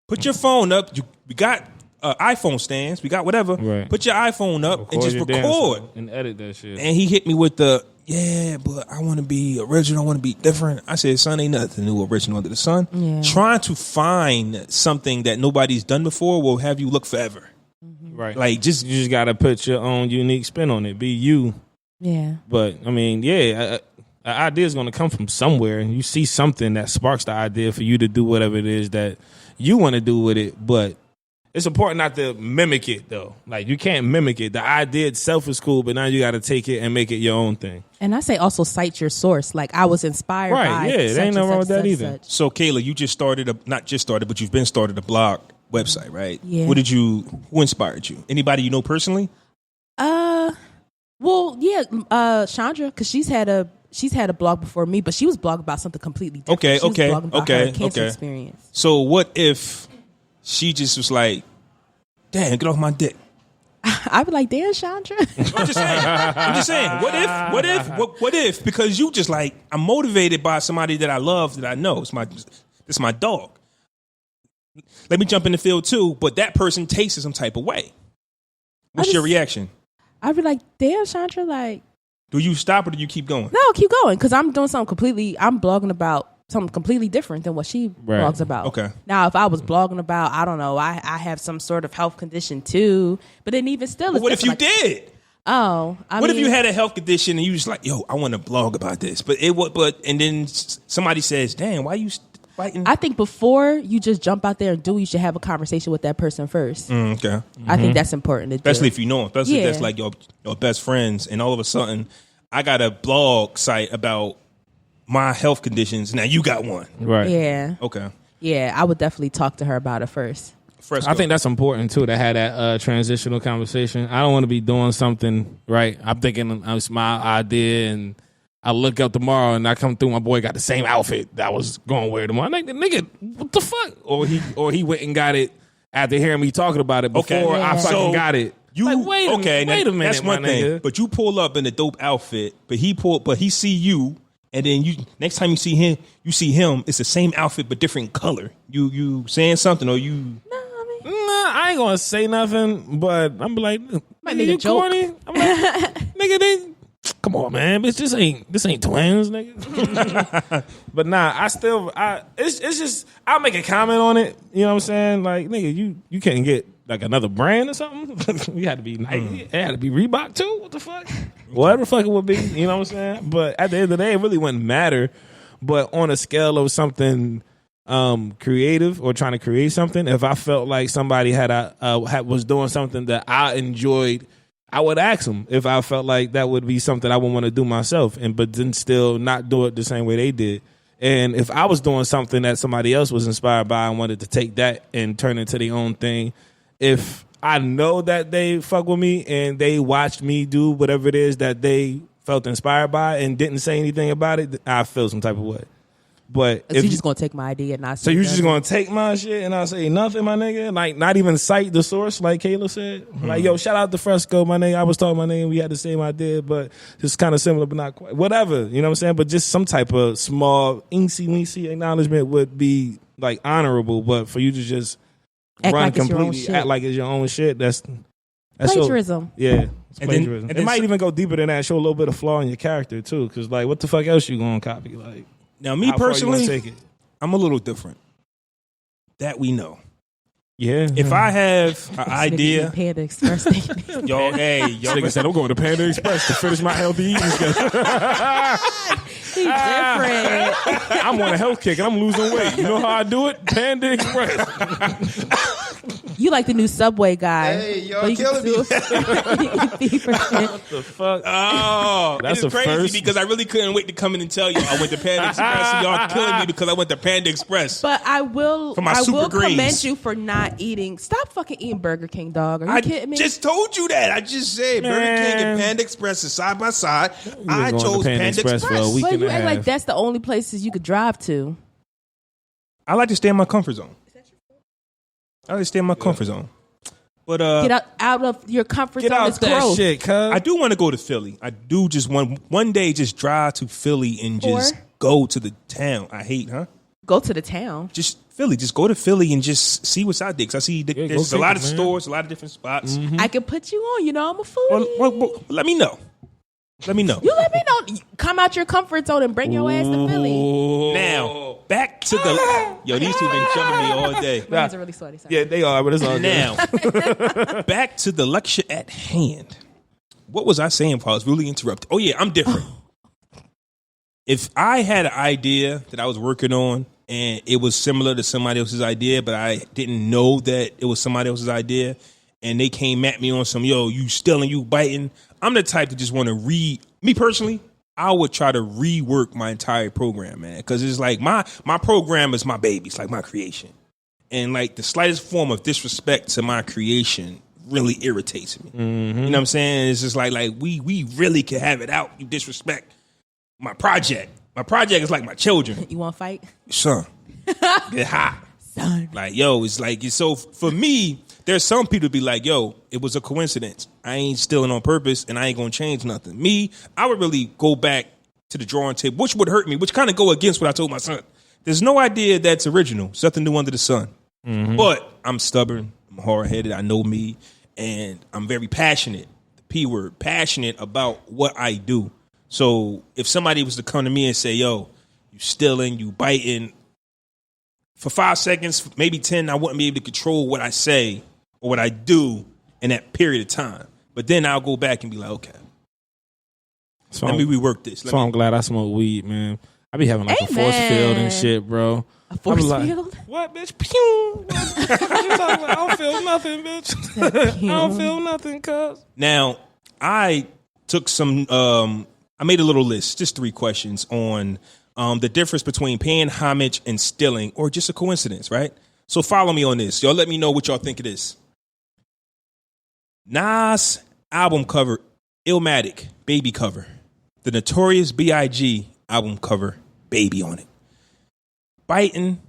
Put your phone up. We got iPhone stands. We got whatever. Right. Put your iPhone up and just your damn record. self and edit that shit. And he hit me with the, yeah, but I want to be original. I want to be different. I said, son, ain't nothing new original under the sun. Yeah. Trying to find something that nobody's done before will have you look forever. Right. Like, You just got to put your own unique spin on it. Be you. Yeah. But, I mean, yeah, an idea is going to come from somewhere, and you see something that sparks the idea for you to do whatever it is that you want to do with it. But it's important not to mimic it, though. Like, you can't mimic it. The idea itself is cool, but now you got to take it and make it your own thing. And I say also cite your source. Like, I was inspired by Right, yeah, there such ain't nothing and wrong with such that and either. such. So, Kayla, you just started but you've been started a blog website, right? Yeah. Who inspired you? Anybody you know personally? Well, yeah, Chandra, because she's had a blog before me, but she was blogging about something completely different. Okay, She was okay, blogging about okay, her cancer okay. experience. So what if she just was like, damn, get off my dick? I'd be like, damn, Chandra. I'm just saying. What if? Because you just like, I'm motivated by somebody that I love, that I know. It's my dog. Let me jump in the field too, but that person tastes some type of way. What's your reaction? I'd be like, damn, Chandra, like, Do you stop or do you keep going? no, keep going, because I'm doing I'm blogging about something completely different than what she Right. blogs about. Okay. Now, if I was blogging about, I don't know, I have some sort of health condition too, but then even still, But what if you different. did? Oh, What if you had a health condition and you just like, yo, I want to blog about this, and then somebody says, damn, why you fighting? I think before you just jump out there and do, you should have a conversation with that person first. Okay. I think that's important to do. Especially if you know them. Especially if Yeah. that's like your best friends, and all of a sudden, I got a blog site about my health conditions. Now you got one. Right. Yeah. Okay. Yeah, I would definitely talk to her about it first. Fresco. I think that's important too, to have that transitional conversation. I don't want to be doing something, right? I'm thinking it's my idea, and I look up tomorrow and I come through, my boy got the same outfit that I was going to wear tomorrow. I'm like, nigga, what the fuck? Or he went and got it after hearing me talking about it before Okay. I fucking So got it. You Like, wait a minute, That's one my thing. nigga. But you pull up in a dope outfit, but he see you, and then next time you see him, it's the same outfit but different color. You saying something, or you? Nah, I ain't gonna say nothing, but I'm like, Might nigga, make a you joke. corny? I'm like, nigga, come on, man, bitch, this ain't twins, nigga. But nah, it's just, I'll make a comment on it. You know what I'm saying? Like, nigga, you can't get like another brand or something. You had to be Nike. It had to be Reebok too. What the fuck? Whatever the fuck it would be. You know what I'm saying? But at the end of the day, it really wouldn't matter. But on a scale of something creative or trying to create something, if I felt like somebody was doing something that I enjoyed, I would ask them if I felt like that would be something I would want to do myself, but then still not do it the same way they did. And if I was doing something that somebody else was inspired by and wanted to take that and turn it into their own thing, if I know that they fuck with me and they watched me do whatever it is that they felt inspired by and didn't say anything about it, I feel some type of way. But So you just gonna take my idea and not. so you're just gonna take my shit and I say nothing, my nigga? Like, not even cite the source, like Kayla said? Like, yo, shout out to Fresco, my nigga. I was talking my name, we had the same idea, but it's kind of similar, but not quite. Whatever, you know what I'm saying? But just some type of small, incy acknowledgement would be, like, honorable. But for you to just Act run like it's your own completely, shit. act like it's your own shit, that's Plagiarism. It's And plagiarism. then It might some- even go deeper than that. Show a little bit of flaw in your character too, because like, what the fuck else you gonna copy? Like, Now, me how far you gonna personally, take it? I'm a little different. That we know. Yeah. If I have an idea, Panda Express thing. yo, hey, yo, Nigga said I'm going to Panda Express to finish my healthy eating schedule. He's different. I'm on a health kick and I'm losing weight. You know how I do it? Panda Express. You like the new Subway guy. Hey, y'all So you can killing me. do- The fuck? oh, That's it's a crazy first. because I really couldn't wait to come in and tell you I went to Panda Express. And y'all killing me because I went to Panda Express. But I will For my super greens. commend you for not eating. Stop fucking eating Burger King, dog. Are you I kidding me? just told you that. I just said Burger King and Panda Express is side by side. I going to chose Panda Panda Express Express. for a week. but and you a act like half. that's the only places you could drive to. I like to stay in my comfort zone. I like to stay in my comfort zone. But Get out of your comfort Get zone. out It's that growth. shit, cuz. I do want to go to Philly. I do just want one day just drive to Philly and just go to the town. I hate, Go to the town. just Philly. Just go to Philly and just see what's out there. Because I see go there's a take lot it, of man. stores, a lot of different spots. I can put you on. You know, I'm a foodie. Well, let me know. Let me know. You let me know. Come out your comfort zone and bring your ass to Philly. Now, back to the... Yo, these two been jumping me all day. My hands are really sweaty. Sorry. Yeah, they are, but it's all good. Now, back to the lecture at hand. What was I saying before I was really interrupted? Oh, yeah, I'm different. If I had an idea that I was working on and it was similar to somebody else's idea, but I didn't know that it was somebody else's idea, and they came at me on some, yo, you stealing, you biting, I'm the type to just want to me personally, I would try to rework my entire program, man. Because it's like my program is my baby. It's like my creation. And like the slightest form of disrespect to my creation really irritates me. You know what I'm saying? It's just like we really can have it out. You disrespect my project. My project is like my children. You want to fight? Son, get hot. Son. Like, yo, it's like, so for me, there's some people be like, yo, it was a coincidence. I ain't stealing on purpose and I ain't going to change nothing. Me, I would really go back to the drawing table, which would hurt me, which kind of go against what I told my son. There's no idea that's original. Something new under the sun. But I'm stubborn. I'm hard-headed. I know me. And I'm very passionate. The P word, passionate about what I do. So if somebody was to come to me and say, yo, you stealing, you biting, for 5 seconds, maybe 10, I wouldn't be able to control what I say or what I do in that period of time. But then I'll go back and be like, okay, So let me rework this. So I'm glad I smoke weed, man. I be having like a force Amen. field and shit, bro. A force I be like, field? What, bitch? Pew! What you talking about? I don't feel nothing, bitch. I don't feel nothing, cuz. Now, I took some, I made a little list, just 3 questions on the difference between paying homage and stealing, or just a coincidence, right? So follow me on this. Y'all let me know what y'all think it is. Nas album cover, Illmatic, baby cover. The Notorious B.I.G. album cover, baby on it. Biting,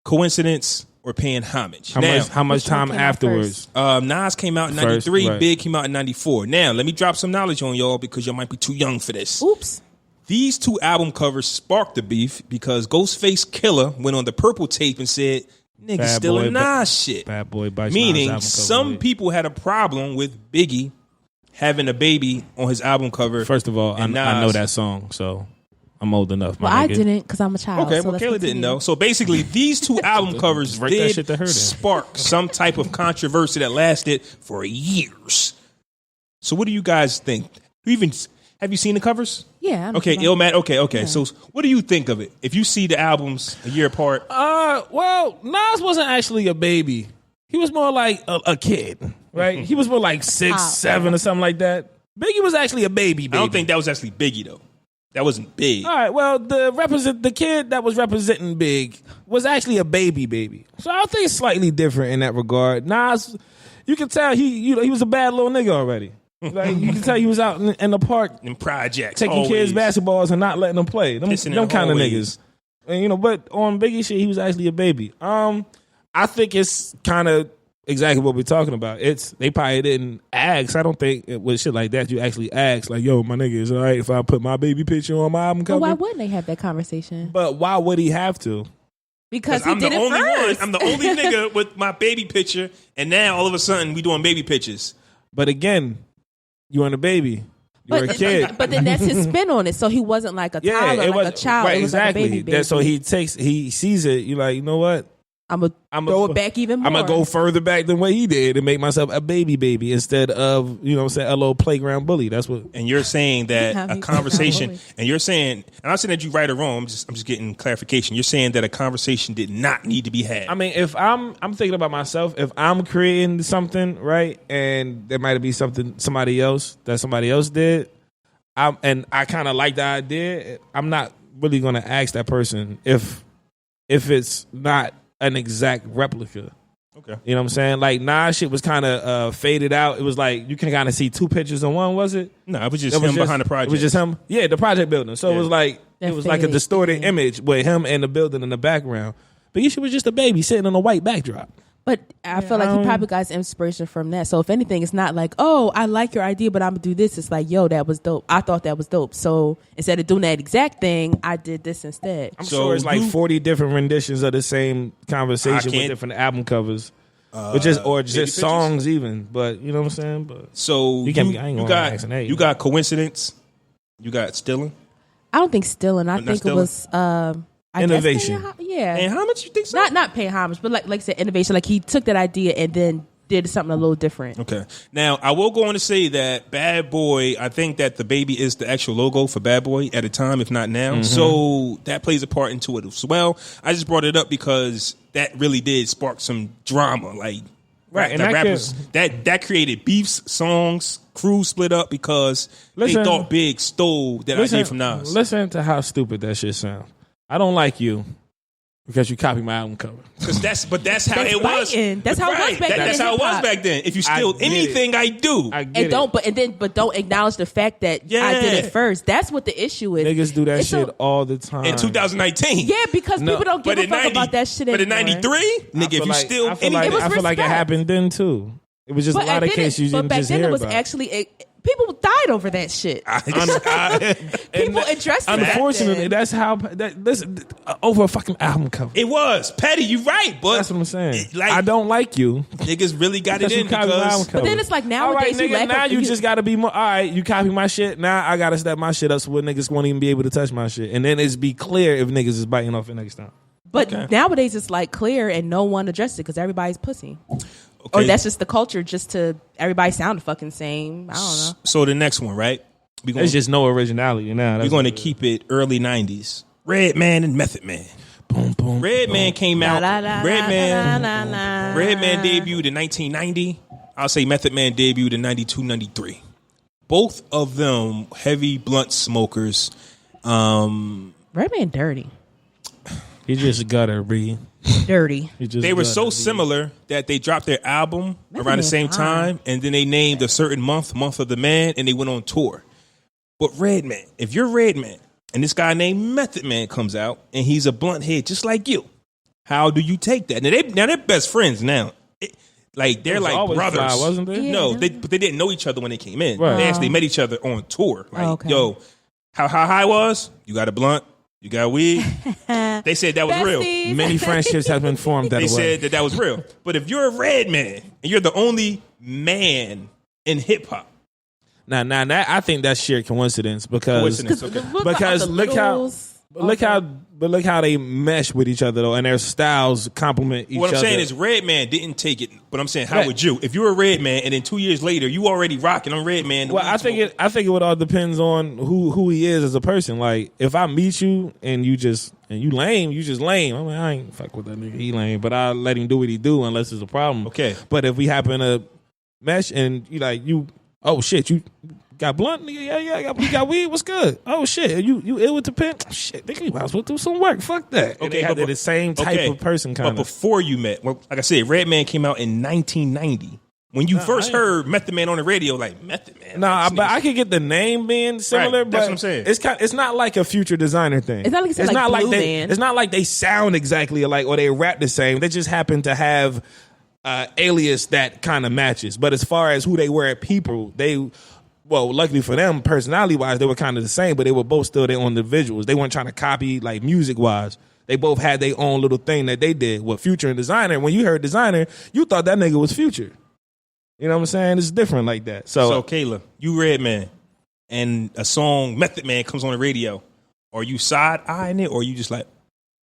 coincidence, or paying homage. How much Which one time came out afterwards? Nas came out in First, 93, right. Big came out in 94. Now, let me drop some knowledge on y'all because y'all might be too young for this. Oops. These 2 album covers sparked the beef because Ghostface Killa went on the Purple tape and said, nigga Bad stealing boy, Nas shit. Bad boy bites. Nas Meaning, album cover some with. people had a problem with Biggie having a baby on his album cover. First of all, I and know Nas- that song, so I'm old enough. Well, my I nigga. didn't because I'm a child. Okay, so well, let's Kayla continue. didn't know. So basically, these 2 album covers Break that did shit to her then. spark some type of controversy that lasted for years. So what do you guys think? Have you seen the covers? Yeah. I know Okay, what you're talking Illmatic. Okay. Yeah. So what do you think of it? If you see the albums a year apart, Well, Nas wasn't actually a baby. He was more like a kid, right? He was more like 6, Ah. 7 or something like that. Biggie was actually a baby. I don't think that was actually Biggie though. That wasn't Big. All right, well, the kid that was representing Big was actually a baby. So I think it's slightly different in that regard. Nas, you can tell he was a bad little nigga already. Like you can tell he was out in the park In projects, taking kids' basketballs and not letting them play. Them Pissing in kind of hallways. niggas. And, but on Biggie shit, he was actually a baby. I think it's kind of exactly what we're talking about. They probably didn't ask. I don't think with shit like that you actually ask like, yo, my nigga, is it all right if I put my baby picture on my album cover? Well, why wouldn't they have that conversation? But why would he have to? Because he I'm did the it only first. one. I'm the only nigga with my baby picture, and now all of a sudden we doing baby pictures. But again, you weren't a baby. You were a kid. But then that's his spin on it. So he wasn't like a toddler, it was like a child. Right, it was exactly. like a baby. So he sees it. You're like, you know what? I'm gonna throw it back even more. I'm gonna go further back than what he did and make myself a baby instead of, you know what I'm saying, a little playground bully. That's what. And you're saying that a conversation, and you're saying, and I'm not saying that you right or wrong. I'm just getting clarification. You're saying that a conversation did not need to be had. I mean, if I'm thinking about myself, if I'm creating something, right, and there might be somebody else did, and I kind of like the idea, I'm not really gonna ask that person if it's not an exact replica. Okay. You know what I'm saying? Like, Nas shit was kind of faded out. It was like, you can kind of see two pictures in one, was it? No, it was just him behind the project. It was just him? Yeah, the project building. So it was like, That it was like a distorted image with him and the building in the background. But you shit was just a baby sitting on a white backdrop. But I feel like he probably got his inspiration from that. So if anything, it's not like, oh, I like your idea, but I'm gonna do this. It's like, yo, that was dope. I thought that was dope. So instead of doing that exact thing, I did this instead. I'm sure it's like 40 different renditions of the same conversation with different album covers, or just songs even. But you know what I'm saying? But so you got coincidence. You got stealing. I don't think stealing. I think it was. Innovation. And how much you think so? Not paying homage, but like I said, innovation. Like he took that idea and then did something a little different. Okay. Now I will go on to say that Bad Boy, I think that the baby is the actual logo for Bad Boy at a time, if not now. Mm-hmm. So that plays a part into it as well. I just brought it up because that really did spark some drama. Like right, and rappers that created beefs, songs, crews split up because they thought Big stole that idea from Nas. Listen to how stupid that shit sounds. I don't like you because you copied my album cover. That's how it was. That's how it was back then. That's how it was back then. If you steal anything I do, but don't acknowledge the fact that I did it first. That's what the issue is. Niggas do that shit all the time. In 2019. Yeah, because people don't give a fuck about that shit anymore. But in 93, nigga, if you steal anything, I feel like it happened then too. It was just a lot of cases you didn't just hear about. But back then it was actually people died over that shit. People addressed it. Unfortunately, that's how. Over a fucking album cover. It was petty. You right, but that's what I'm saying. I don't like you. Niggas really got it in because. But then it's like nowadays. All right, nigga. Now you just got to be more. All right, you copy my shit. Now I got to step my shit up so niggas won't even be able to touch my shit, and then it's be clear if niggas is biting off it next time. But nowadays it's like clear and no one addressed it because everybody's pussy. Okay. Or that's just the culture, just to everybody sound the fucking same. I don't know. So the next one, right? There's just no originality now. We're going to keep it early 90s. Redman and Method Man. Boom, boom. Redman came out. Redman debuted in 1990. I'll say Method Man debuted in 92, 93. Both of them heavy blunt smokers. Redman dirty. He just gutter, B. Dirty. They were so similar that they dropped their album around the same time, and then they named a certain month of the man, and they went on tour. But Redman, if you're Redman, and this guy named Method Man comes out, and he's a blunt head just like you, how do you take that? Now they're best friends now. They're like brothers, fly, wasn't they? Yeah. No, but they didn't know each other when they came in. Right. They actually met each other on tour. Like, yo, how high was? You got a blunt? You got weed? They said that was real. Many friendships have been formed that way. They said that was real. But if you're a Redman and you're the only man in hip hop, now I think that's sheer coincidence because look how they mesh with each other though, and their styles complement each other. What I'm saying is Redman didn't take it, but I'm saying how would you? If you're a Redman and then 2 years later you already rocking on Redman. Well, I think it would all depends on who he is as a person. Like if I meet you and you lame, you just lame. I mean, I ain't fuck with that nigga. He lame, but I let him do what he do unless it's a problem. Okay. But if we happen to mesh and you oh shit, you got blunt? Yeah, we got weed. What's good? Oh shit, you ill with the pen? Shit, nigga, you might as well do some work. Fuck that. Okay, they're the same type of person, kind of. But before you met, well, like I said, Redman came out in 1990. When you first heard Method Man on the radio, like Method Man. Nah, but I could get the name being similar. Right, that's what I'm saying. It's not like a Future Designer thing. It's not like it's not like they sound exactly alike or they rap the same. They just happen to have alias that kind of matches. But as far as who they were at people, well, luckily for them, personality-wise, they were kind of the same, but they were both still their own individuals. They weren't trying to copy, like, music-wise. They both had their own little thing that they did. With Future and Designer, when you heard Designer, you thought that nigga was Future. You know what I'm saying? It's different like that. So Kayla, you Redman, and a song Method Man comes on the radio. Are you side-eyeing it, or are you just like,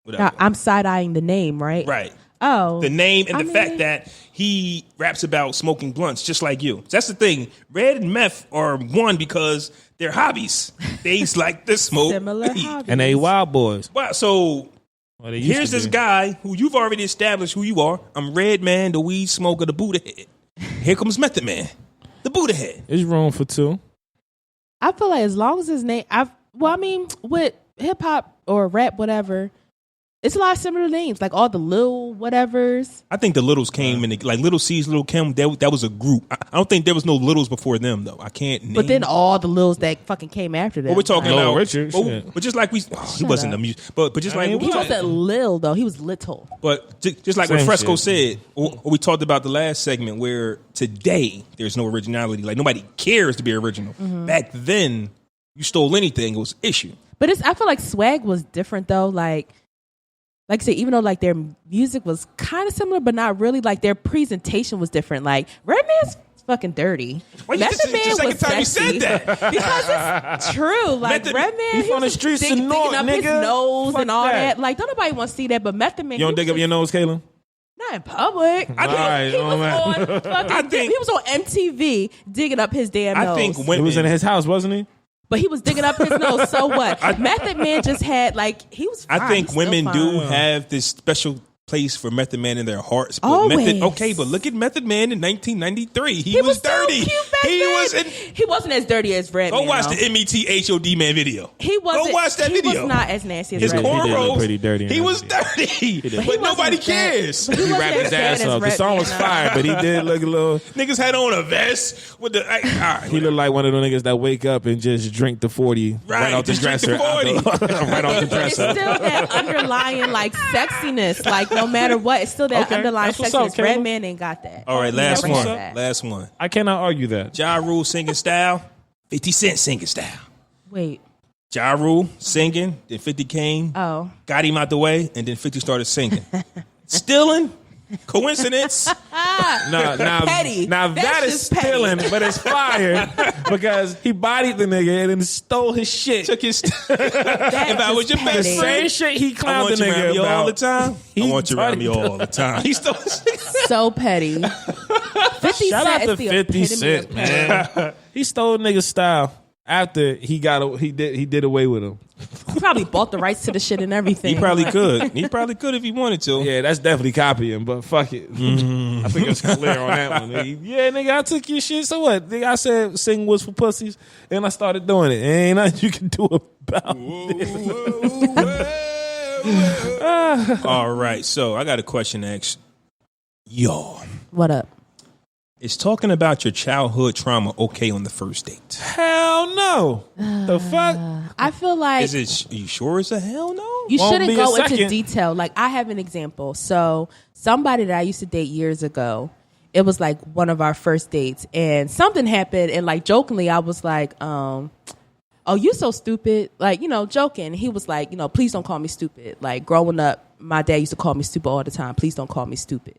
whatever? Now, I'm side-eyeing the name, right? Right. Oh. The name and the fact that he raps about smoking blunts just like you. That's the thing. Red and meth are one because they're hobbies. They like to smoke. Similar weed. hobbies. And they wild boys. Wow, so They used here's to this be. guy who you've already established who you are. I'm Red Man, the weed smoker, the Buddha head. Here comes Method Man, the Buddha head. There's room for two. I feel like as long as his name, with hip hop or rap, whatever, it's a lot of similar names, like all the Lil whatevers. I think the Littles came in, like Little C's, Little Kim. That was a group. I don't think there was no Littles before them though. I can't name. But then all the Lils that fucking came after them. What we're talking Lil about, Richard, shit. but just like he wasn't the music, but just like mean, we He talked- wasn't Lil though. He was Little. but just like what Same Fresco shit. said, or we talked about the last segment, where today there's no originality. Like nobody cares to be original. Back then, you stole anything, it was an issue. But I feel like swag was different though. Like I said, even though like their music was kind of similar, but not really. Like their presentation was different. Like Redman's fucking dirty. Why you Method just- Man the second was time you sexy. said that? Because it's true. Like Method- Redman, He from the was streets of digging North, up his nigga. nose Fuck and all that. that. Like don't nobody want to see that. But Method Man, You don't he dig was up your nose, Caleb? not in public. I think- Alright, He was oh, man. on fucking, I think- he was on MTV digging up his damn nose. I think He women. was in his house, wasn't he? But he was digging up his nose. So what? Method Man just had like he was. Fine. I think He's still women do fine. have this special place for Method Man in their hearts. But Always. but look at Method Man in 1993. He, He was so dirty. cute back He then. was in. He wasn't as dirty as Redman. Go watch though. the MET Man video. He wasn't. Go watch that he video. was not as nasty as His Redman. He did look cornrows. pretty dirty in He that was video. dirty, did. but He wasn't nobody as bad. cares. But He wasn't rapped as his bad ass as off. The song Redman, was though. fire, but he did look a little. Niggas had on a vest with the. All right, He looked like one of the niggas that wake up and just drink the 40 right off the just drink dresser. the 40. Right off the It's dresser. still that underlying like sexiness. Like no matter what, it's still that Okay, underlying that's what's up, sexiness. Caleb. Redman ain't got that. All right, He last never one. had that. Last one. I cannot argue that. Ja Rule singing style, 50 Cent singing style. Wait. Ja Rule singing, then 50 came, Oh. got him out the way, and then 50 started singing. Stealing? Coincidence? Now Petty. that That's is just petty. stealing, but it's fire because he bodied the nigga and then stole his shit. Took his. That's If I was just your best petty. friend, Same shit he I clowned want the you around nigga me about. all the time. I He want you around me started- all the time. He stole. So petty. 50 Shout Cent out to is the 50 epitome Cent, of petty. man. He stole nigga's style after he did away with him. He probably bought the rights to the shit and everything. He probably could. He probably could if he wanted to. Yeah, that's definitely copying, but fuck it. I think it's clear on that one. Nigga. Yeah, nigga, I took your shit. So what? Nigga, I said sing was for pussies, and I started doing it. Ain't nothing you can do about it. All right, so I got a question to ask y'all. What up? Is talking about your childhood trauma okay on the first date? Hell no. The fuck? I feel like Are you sure it's a hell no? you Won't shouldn't be a go into second. detail. Like I have an example. So somebody that I used to date years ago, it was like one of our first dates, and something happened, and like jokingly, I was like, "Oh, you so stupid," like joking. He was like, "Please don't call me stupid." Like growing up, my dad used to call me stupid all the time. Please don't call me stupid.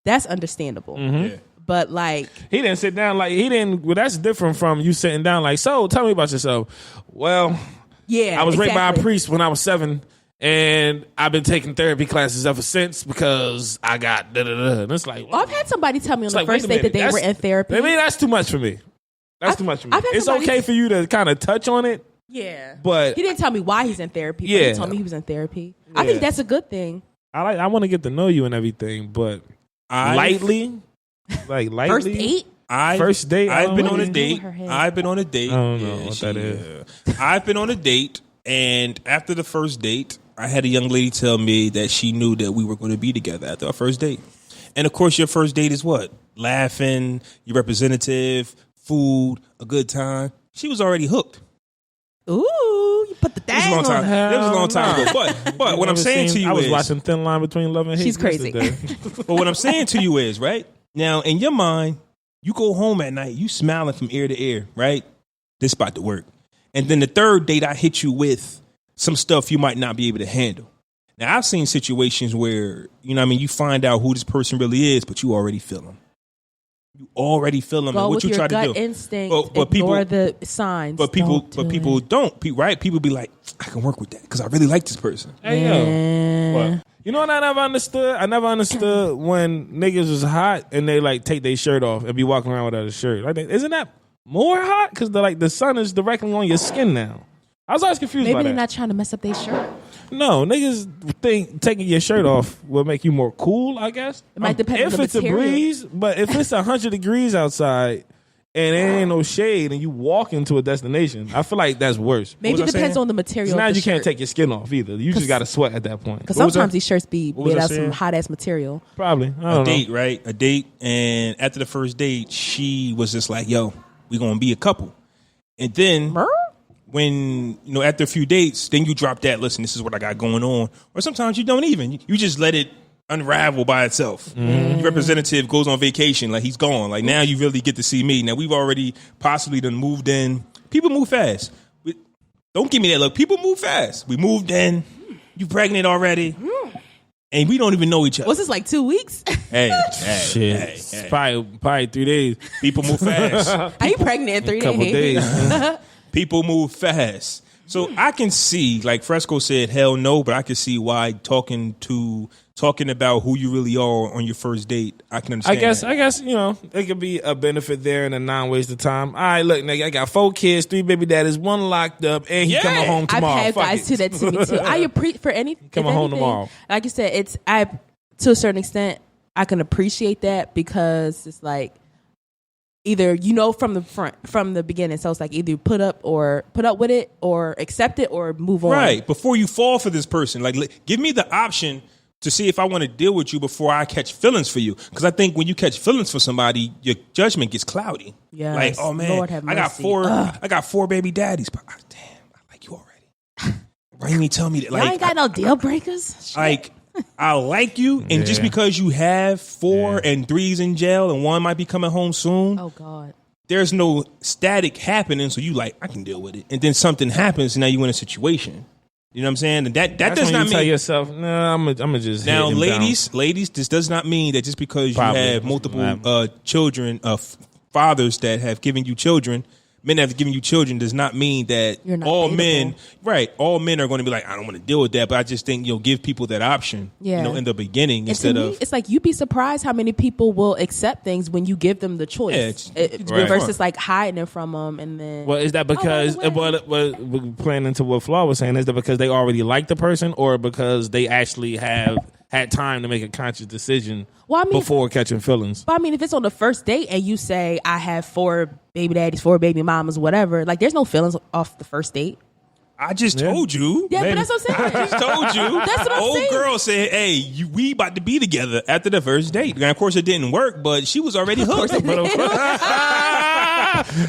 That's understandable. Yeah. But like, He didn't sit down well, that's different from you sitting down like, so tell me about yourself. Well, yeah, I was raped by a exactly. priest when I was 7, and I've been taking therapy classes ever since because I got da-da-da. And it's like, Well, I've had somebody tell me on it's the like, wait first a date that minute, they were in therapy. I mean, that's too much for me. That's too much for me. I've had It's somebody- okay for you to kind of touch on it. Yeah, But- he didn't tell me why he's in therapy. But Yeah. he told me he was in therapy. I Yeah. think that's a good thing. I want to get to know you and everything, but lightly. First date. First date, I I've don't been on a really date. know her head. I've been on a date. I don't know what that is. I've been on a date, and after the first date, I had a young lady tell me that she knew that we were going to be together after our first date. And of course, your first date is what? Laughing, your representative, food, a good time. She was already hooked. Ooh, you put the It was a thing long time. on her. It was a long time ago. But what I'm saying to you I was is, watching Thin Line Between Love and Hate. She's crazy. yesterday. but what I'm saying to you is, right now in your mind, you go home at night, you smiling from ear to ear, right? This about to work. And then the third date, I hit you with some stuff you might not be able to handle. Now, I've seen situations where, you find out who this person really is, but you already feel them. You already feeling Go what with you your try to gut do. instinct. But ignore the signs. But people don't, right? People be like, I can work with that because I really like this person. Hey, yo. What? You know what I never understood? I never understood when niggas was hot and they like take their shirt off and be walking around without a shirt. Like, isn't that more hot? Because the sun is directly on your skin now. I was always confused Maybe by they're that. not trying to mess up their shirt. No, niggas think taking your shirt off will make you more cool, I guess. It might depend on if the it's material. a breeze, but if it's 100 degrees outside and there ain't no shade and you walk into a destination, I feel like that's worse. Maybe it depends on the material. Now of the you can't shirt. take your skin off either. You just got to sweat at that point. Because What was sometimes that? these shirts be What was made I out of some saying? hot ass material. Probably. I A don't know. date, right? A date. And after the first date, she was just like, yo, we going to be a couple. And then when, after a few dates, then you drop that, listen, this is what I got going on. Or sometimes you don't even. You just let it unravel by itself. Mm-hmm. Your representative goes on vacation, like he's gone. Like now you really get to see me. Now we've already possibly done moved in. People move fast. Don't give me that look. People move fast. We moved in. You pregnant already. And we don't even know each other. What's this, like 2 weeks? Hey, Shit. hey. Probably 3 days. People move fast. Are you pregnant in 3 Couple days. People move fast. So I can see, like Fresco said, hell no, but I can see why talking about who you really are on your first date, I can understand. I guess, it could be a benefit there and a non-waste of time. All right, look, nigga, I got 4 kids, 3 baby daddies, 1 locked up, and he coming home tomorrow. I've had Fuck guys it. do that to me too. I appreciate for any Coming home tomorrow. Like you said, to a certain extent, I can appreciate that because it's like either from the beginning. So it's like either put up with it or accept it or move on. Right. Before you fall for this person, like give me the option to see if I want to deal with you before I catch feelings for you. Because I think when you catch feelings for somebody, your judgment gets cloudy. Yes. Like, oh man, Lord have I got mercy. I got 4 baby daddies. But damn, I like you already. Why you ain't tell me that? Y'all ain't got no deal breakers. Shit. Like, I like you, and just because you have 4 and 3's in jail and 1 might be coming home soon, Oh God. there's no static happening. So you like, I can deal with it, and then something happens, and now you in a situation. You know what I'm saying? And that That's does when not you mean tell yourself, no, I'm gonna just now, hit him ladies, this does not mean that just because Probably. you have multiple children, fathers that have given you children. Men that have given you children does not mean that You're not all dateable. men, right? All men are going to be like, I don't want to deal with that. But I just think give people that option, Yeah. in the beginning And instead to me, of it's like you'd be surprised how many people will accept things when you give them the choice. Yeah, it's right. Versus like hiding it from them and then. Well, is that because by the what playing into what Flaw was saying? Is that because they already like the person, or because they actually have had time to make a conscious decision before catching feelings? But I mean, if it's on the first date and you say I have 4 baby daddies, 4 baby mamas, whatever, like there's no feelings off the first date. I just told you. Yeah, Maybe. but that's what I'm saying. I just told you. That's what I'm Old saying. girl said, "Hey, we about to be together after the first date." And of course, it didn't work, but she was already hooked.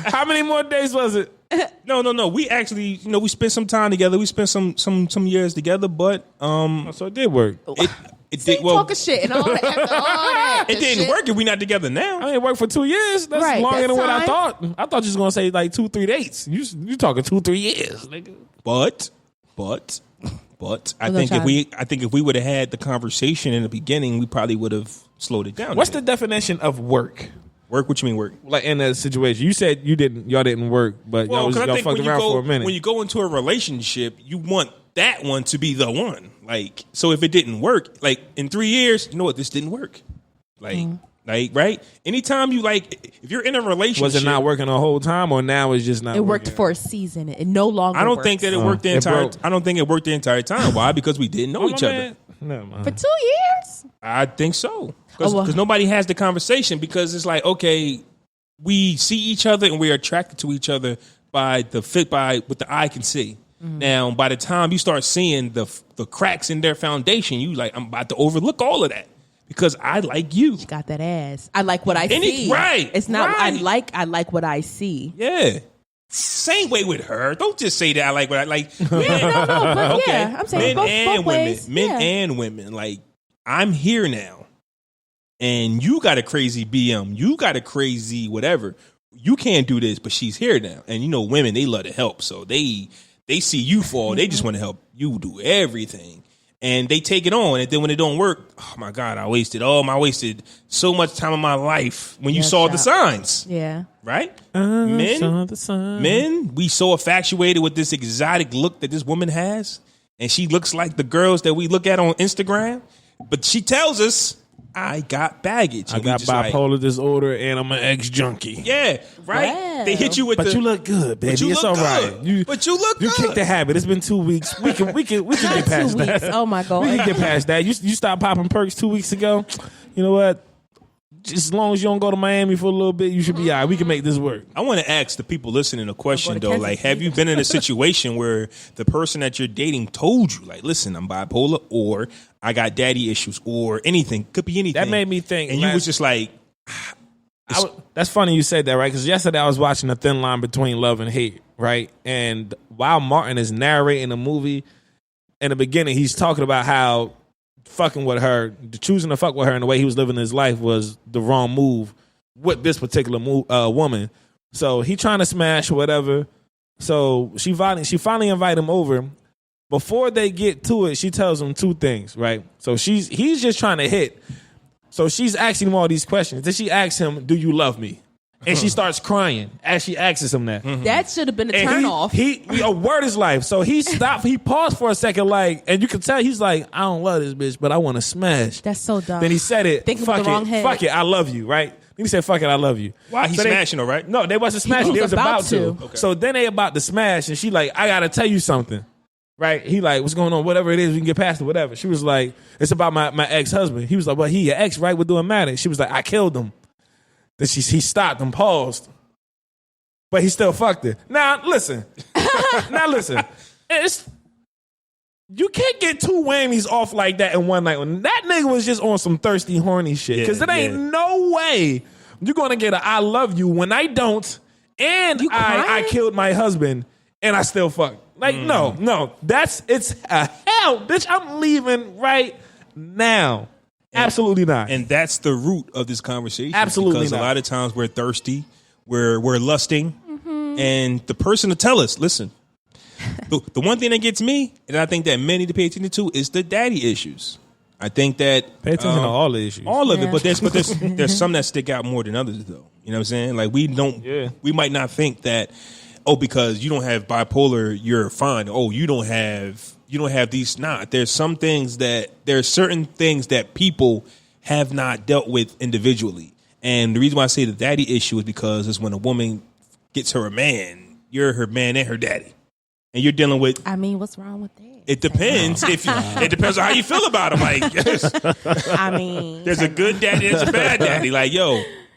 How many more days was it? No. We actually, we spent some time together. We spent some years together, but So it did work. it See, did well. talking shit and all that. After all that, It didn't work if we not together now. I ain't worked for 2 years. That's Right, longer that's than what I time. thought. I thought you was gonna say like 2-3 dates. You talking 2-3 years, nigga. But I think if we would have had the conversation in the beginning, we probably would have slowed it down. What's the definition of work? work? What you mean work? Like in that situation, you said y'all didn't work, but y'all 'cause I think fucked when you around go- for a minute. When you go into a relationship, you want that one to be the one. Like, so if it didn't work, like in 3 years, you know what? This didn't work. Like, right? Anytime you if you're in a relationship, Was it not working the whole time, or now it's just not? It worked working? for a season. It no longer. I don't works. think that it worked the it entire. broke. I don't think it worked the entire time. Why? Because we didn't know Oh, each my other. man. Never mind. for 2 years. I think so. Because Oh, well. nobody has the conversation, because it's like, okay, we see each other and we're attracted to each other by what the eye can see. Now, by the time you start seeing the cracks in their foundation, you like, I'm about to overlook all of that because I like you. Got that ass. I like what I see. Right, It's not. right. I like what I see. Yeah. Same way with her. Don't just say that I like what I like. Yeah, no, but Okay. yeah, I'm saying Men both and women. ways. Men Yeah. and women. Like, I'm here now. And you got a crazy BM. You got a crazy whatever. You can't do this, but she's here now. And you know, women, they love to help. So they see you fall. They just want to help you do everything. and they take it on, and then when it don't work, oh my God, I wasted so much time of my life when you saw the signs. Yeah. Right? Men, we so infatuated with this exotic look that this woman has, and she looks like the girls that we look at on Instagram, but she tells us, I got baggage. I got bipolar disorder and I'm an ex-junkie. Yeah, right? Wow. They hit you with But you look good, baby. It's all right. But you look You good. kicked the habit. It's been 2 weeks. We can get past 2 that. weeks. Oh my God. We can get past that. You stopped popping perks 2 weeks ago. You know what? Just as long as you don't go to Miami for a little bit, you should be all right. We can make this work. I want to ask the people listening a question, though. Kansas Like, City. have you been in a situation where the person that you're dating told you, like, listen, I'm bipolar, or I got daddy issues, or anything? Could be anything. That made me think. And you was just like, that's funny you said that, right? Because yesterday I was watching A Thin Line Between Love and Hate, right? And while Martin is narrating the movie, in the beginning, he's talking about how fucking with her, choosing to fuck with her and the way he was living his life was the wrong move with this particular woman. So he trying to smash or whatever. So she finally invited him over. Before they get to it, she tells him 2 things, right? So he's just trying to hit. So she's asking him all these questions. Then she asks him, do you love me? And she starts crying as she asks him that. That should have been a turn off. A word is life. So he stopped. He paused for a second, like, and you can tell he's like, I don't love this bitch, but I want to smash. That's so dumb. Then he said it. Thinking Fuck with the wrong it. head. Fuck it. I love you. Right. Then he said, fuck it. I love you. why he's smashing her, right? No, they wasn't smashing. They was about to. Okay. So then they about to smash, and she like, I gotta tell you something. Right? He like, what's going on? Whatever it is, we can get past it. Whatever. She was like, it's about my ex-husband. He was like, well, he your ex, right? We're doing matter. She was like, I killed him. Then he stopped and paused. But he still fucked it. Now listen. It's you can't get 2 whammies off like that in one night. When that nigga was just on some thirsty, horny shit. Because it ain't no way you're gonna get a I love you when I don't, and I killed my husband and I still fuck. Like, no. It's a hell, bitch. I'm leaving right now. Absolutely not. And that's the root of this conversation. Absolutely because not. a lot of times we're thirsty, we're lusting, and the person to tell us, listen, the one thing that gets me, and I think that men need to pay attention to, is the daddy issues. I think that pay attention to all the issues, all of it. But there's some that stick out more than others, though. You know what I'm saying? Like we might not think that, because you don't have bipolar, you're fine. You don't have these. Nah, there's certain things that people have not dealt with individually. And the reason why I say the daddy issue is because it's when a woman gets her a man, you're her man and her daddy. And you're dealing with. I mean, what's wrong with that? It depends it depends on how you feel about him. Like, I mean, there's a good daddy, there's a bad daddy. Like,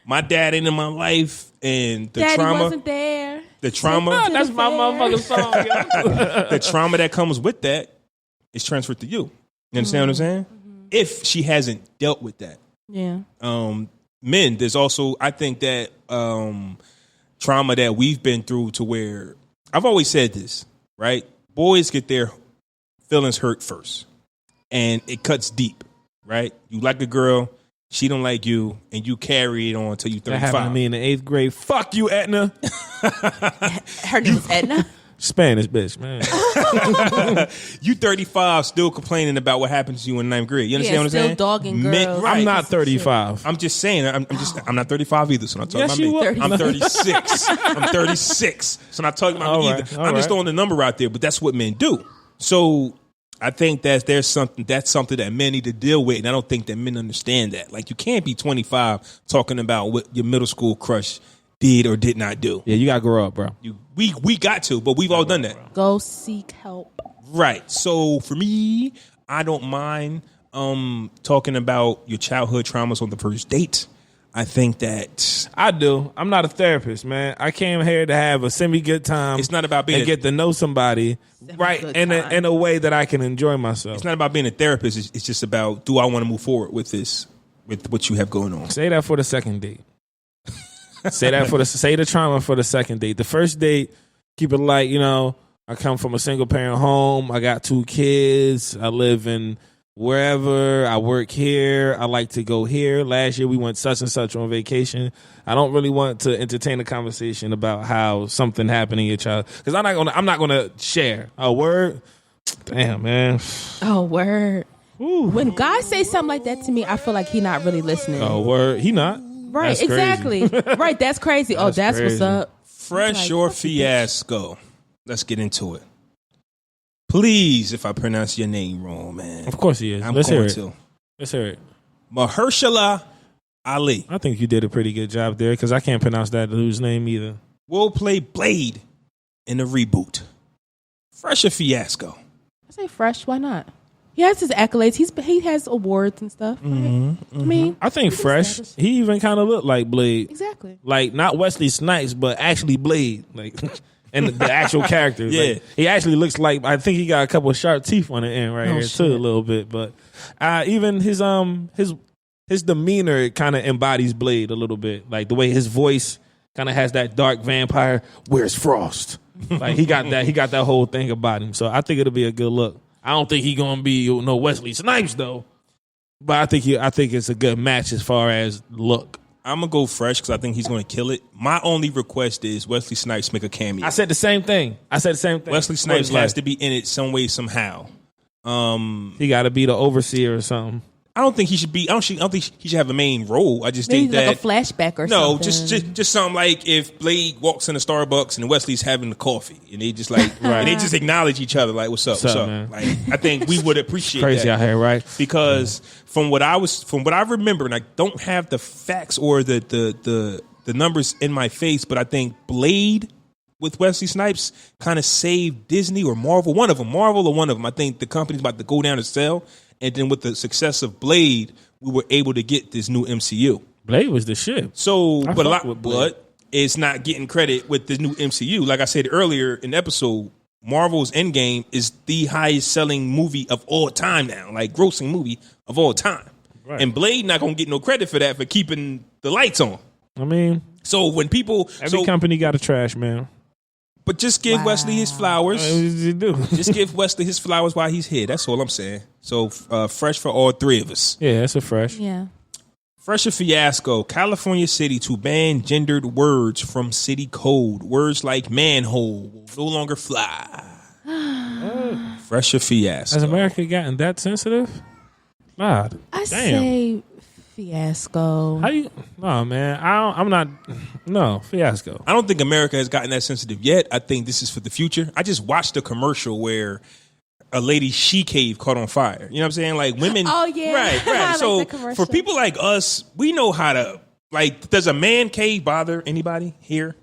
my dad ain't in my life, and the Daddy trauma wasn't there. The trauma. That's my motherfucking song. The trauma that comes with that is transferred to you. You understand what I'm saying? If she hasn't dealt with that. Yeah. Men, there's also, I think that trauma that we've been through to where, I've always said this, right? Boys get their feelings hurt first. And it cuts deep, right? You like a girl, she don't like you, and you carry it on until you 35. That happened to me in the 8th grade. Fuck you, Etna. Her name's Edna. Spanish bitch, man. You 35 still complaining about what happened to you in 9th grade. You understand what I'm still saying? Dogging girls. Right. I'm not 35. I'm just saying. I'm not 35 either. So I'm not talking Yes, about you me. are. I'm 36. I'm 36. So I'm not talking about me either. I'm just throwing the number out there. But that's what men do. So I think that that's something that men need to deal with, and I don't think that men understand that. Like, you can't be 25 talking about what your middle school crush did or did not do. Yeah, you gotta grow up, bro. We got to, but we've all done that. Go seek help. Right. So for me, I don't mind talking about your childhood traumas on the first date. I think that I do. I'm not a therapist, man. I came here to have a semi-good time. It's not about being get to know somebody, right? In a way that I can enjoy myself. It's not about being a therapist. It's just about, do I want to move forward with this, with what you have going on? Say that for the second date. Say the trauma for the second date. The first date, keep it light. I come from a single parent home. I got 2 kids. I live in wherever. I work here. I like to go here. Last year we went such and such on vacation. I don't really want to entertain a conversation about how something happened in your child, because I'm not gonna share a word. Damn, man. Oh, word. Ooh. When guys say something like that to me, I feel like he not really listening. Oh, word. He not. Right, That's crazy. exactly. Right, that's crazy. That's crazy. what's up. Fresh Like, or fuck you, bitch. fiasco? Let's get into it. Please, if I pronounce your name wrong, man. Of course he is. I'm Let's hear going it. to. Let's hear it. Mahershala Ali I think you did a pretty good job there because I can't pronounce that dude's name either. will play Blade in the reboot. Fresh or fiasco? I say fresh. Why not? He has his accolades. He has awards and stuff. Right? I mean, I think Fresh, he even kind of looked like Blade. exactly. Like, not Wesley Snipes, but actually Blade. Like, and the actual character. Yeah. Like, he actually looks like, I think he got a couple of sharp teeth on the end right here, shit. too, a little bit. But even his demeanor kind of embodies Blade a little bit. Like, the way his voice kind of has that dark vampire, where's Frost? Like, he got that whole thing about him. So I think it'll be a good look. I don't think he gonna be no Wesley Snipes though, but I think it's a good match as far as look. I'm gonna go Fresh because I think he's gonna kill it. My only request is Wesley Snipes make a cameo. I said the same thing. Wesley Snipes has to be in it some way somehow. He got to be the overseer or something. I don't think he should be. I don't think he should have a main role. I just Maybe think that like a flashback or no, something. just something like if Blade walks into Starbucks and Wesley's having the coffee and they just like and they just acknowledge each other like what's up, man? Like I think we would appreciate Crazy that. out here, right? Because from what I remember, and I don't have the facts or the numbers in my face, but I think Blade with Wesley Snipes kind of saved Disney or Marvel, Marvel or one of them. I think the company's about to go down to sell. And then with the success of Blade, we were able to get this new MCU. Blade was the shit. So, with Blade. but it's not getting credit with the new MCU. Like I said earlier in the episode, Marvel's Endgame is the highest selling movie of all time now, like grossing movie of all time. Right. And Blade not gonna get no credit for that for keeping the lights on. I mean, so when people every company got a trash man. But just give Wesley his flowers. You do. Just give Wesley his flowers while he's here. That's all I'm saying. So fresh for all three of us. Yeah, that's a fresh. Yeah. Fresh or fiasco. California city to ban gendered words from city code. Words like manhole will no longer fly. Fresh or fiasco. Has America gotten that sensitive? God, I damn. say fiasco. How you? No, man. I'm not. No, fiasco. I don't think America has gotten that sensitive yet. I think this is for the future. I just watched a commercial where a lady's she cave caught on fire. You know what I'm saying? Like women. Oh, yeah. Right. I like So that commercial. for people like us, we know how to, like, does a man cave bother anybody here?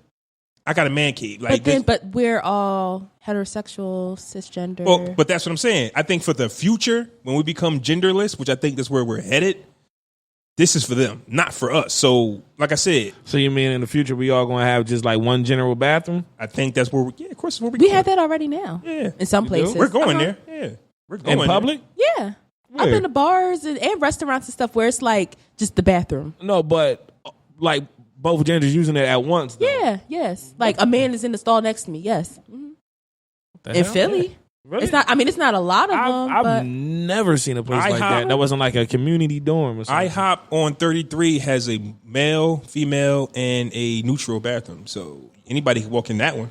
I got a man cave. Like, But we're all heterosexual, cisgender. well, but that's what I'm saying. I think for the future, when we become genderless, which I think that's where we're headed, this is for them, not for us. So, like I said, So you mean in the future we all gonna have just like one general bathroom? I think that's where of course, where we have that already now. Yeah. In some places. We're going there. Yeah. We're going In public? Yeah. I've been to bars and restaurants and stuff where it's like just the bathroom. No, but like both genders using it at once. Though. Yeah, yes. Like a man is in the stall next to me, yes. Mhm. The In hell? Philly. Really? It's not a lot of them, I've but never seen a place like IHOP. that. That wasn't like a community dorm or something. IHOP on 33 has a male, female, and a neutral bathroom. So anybody can walk in that one.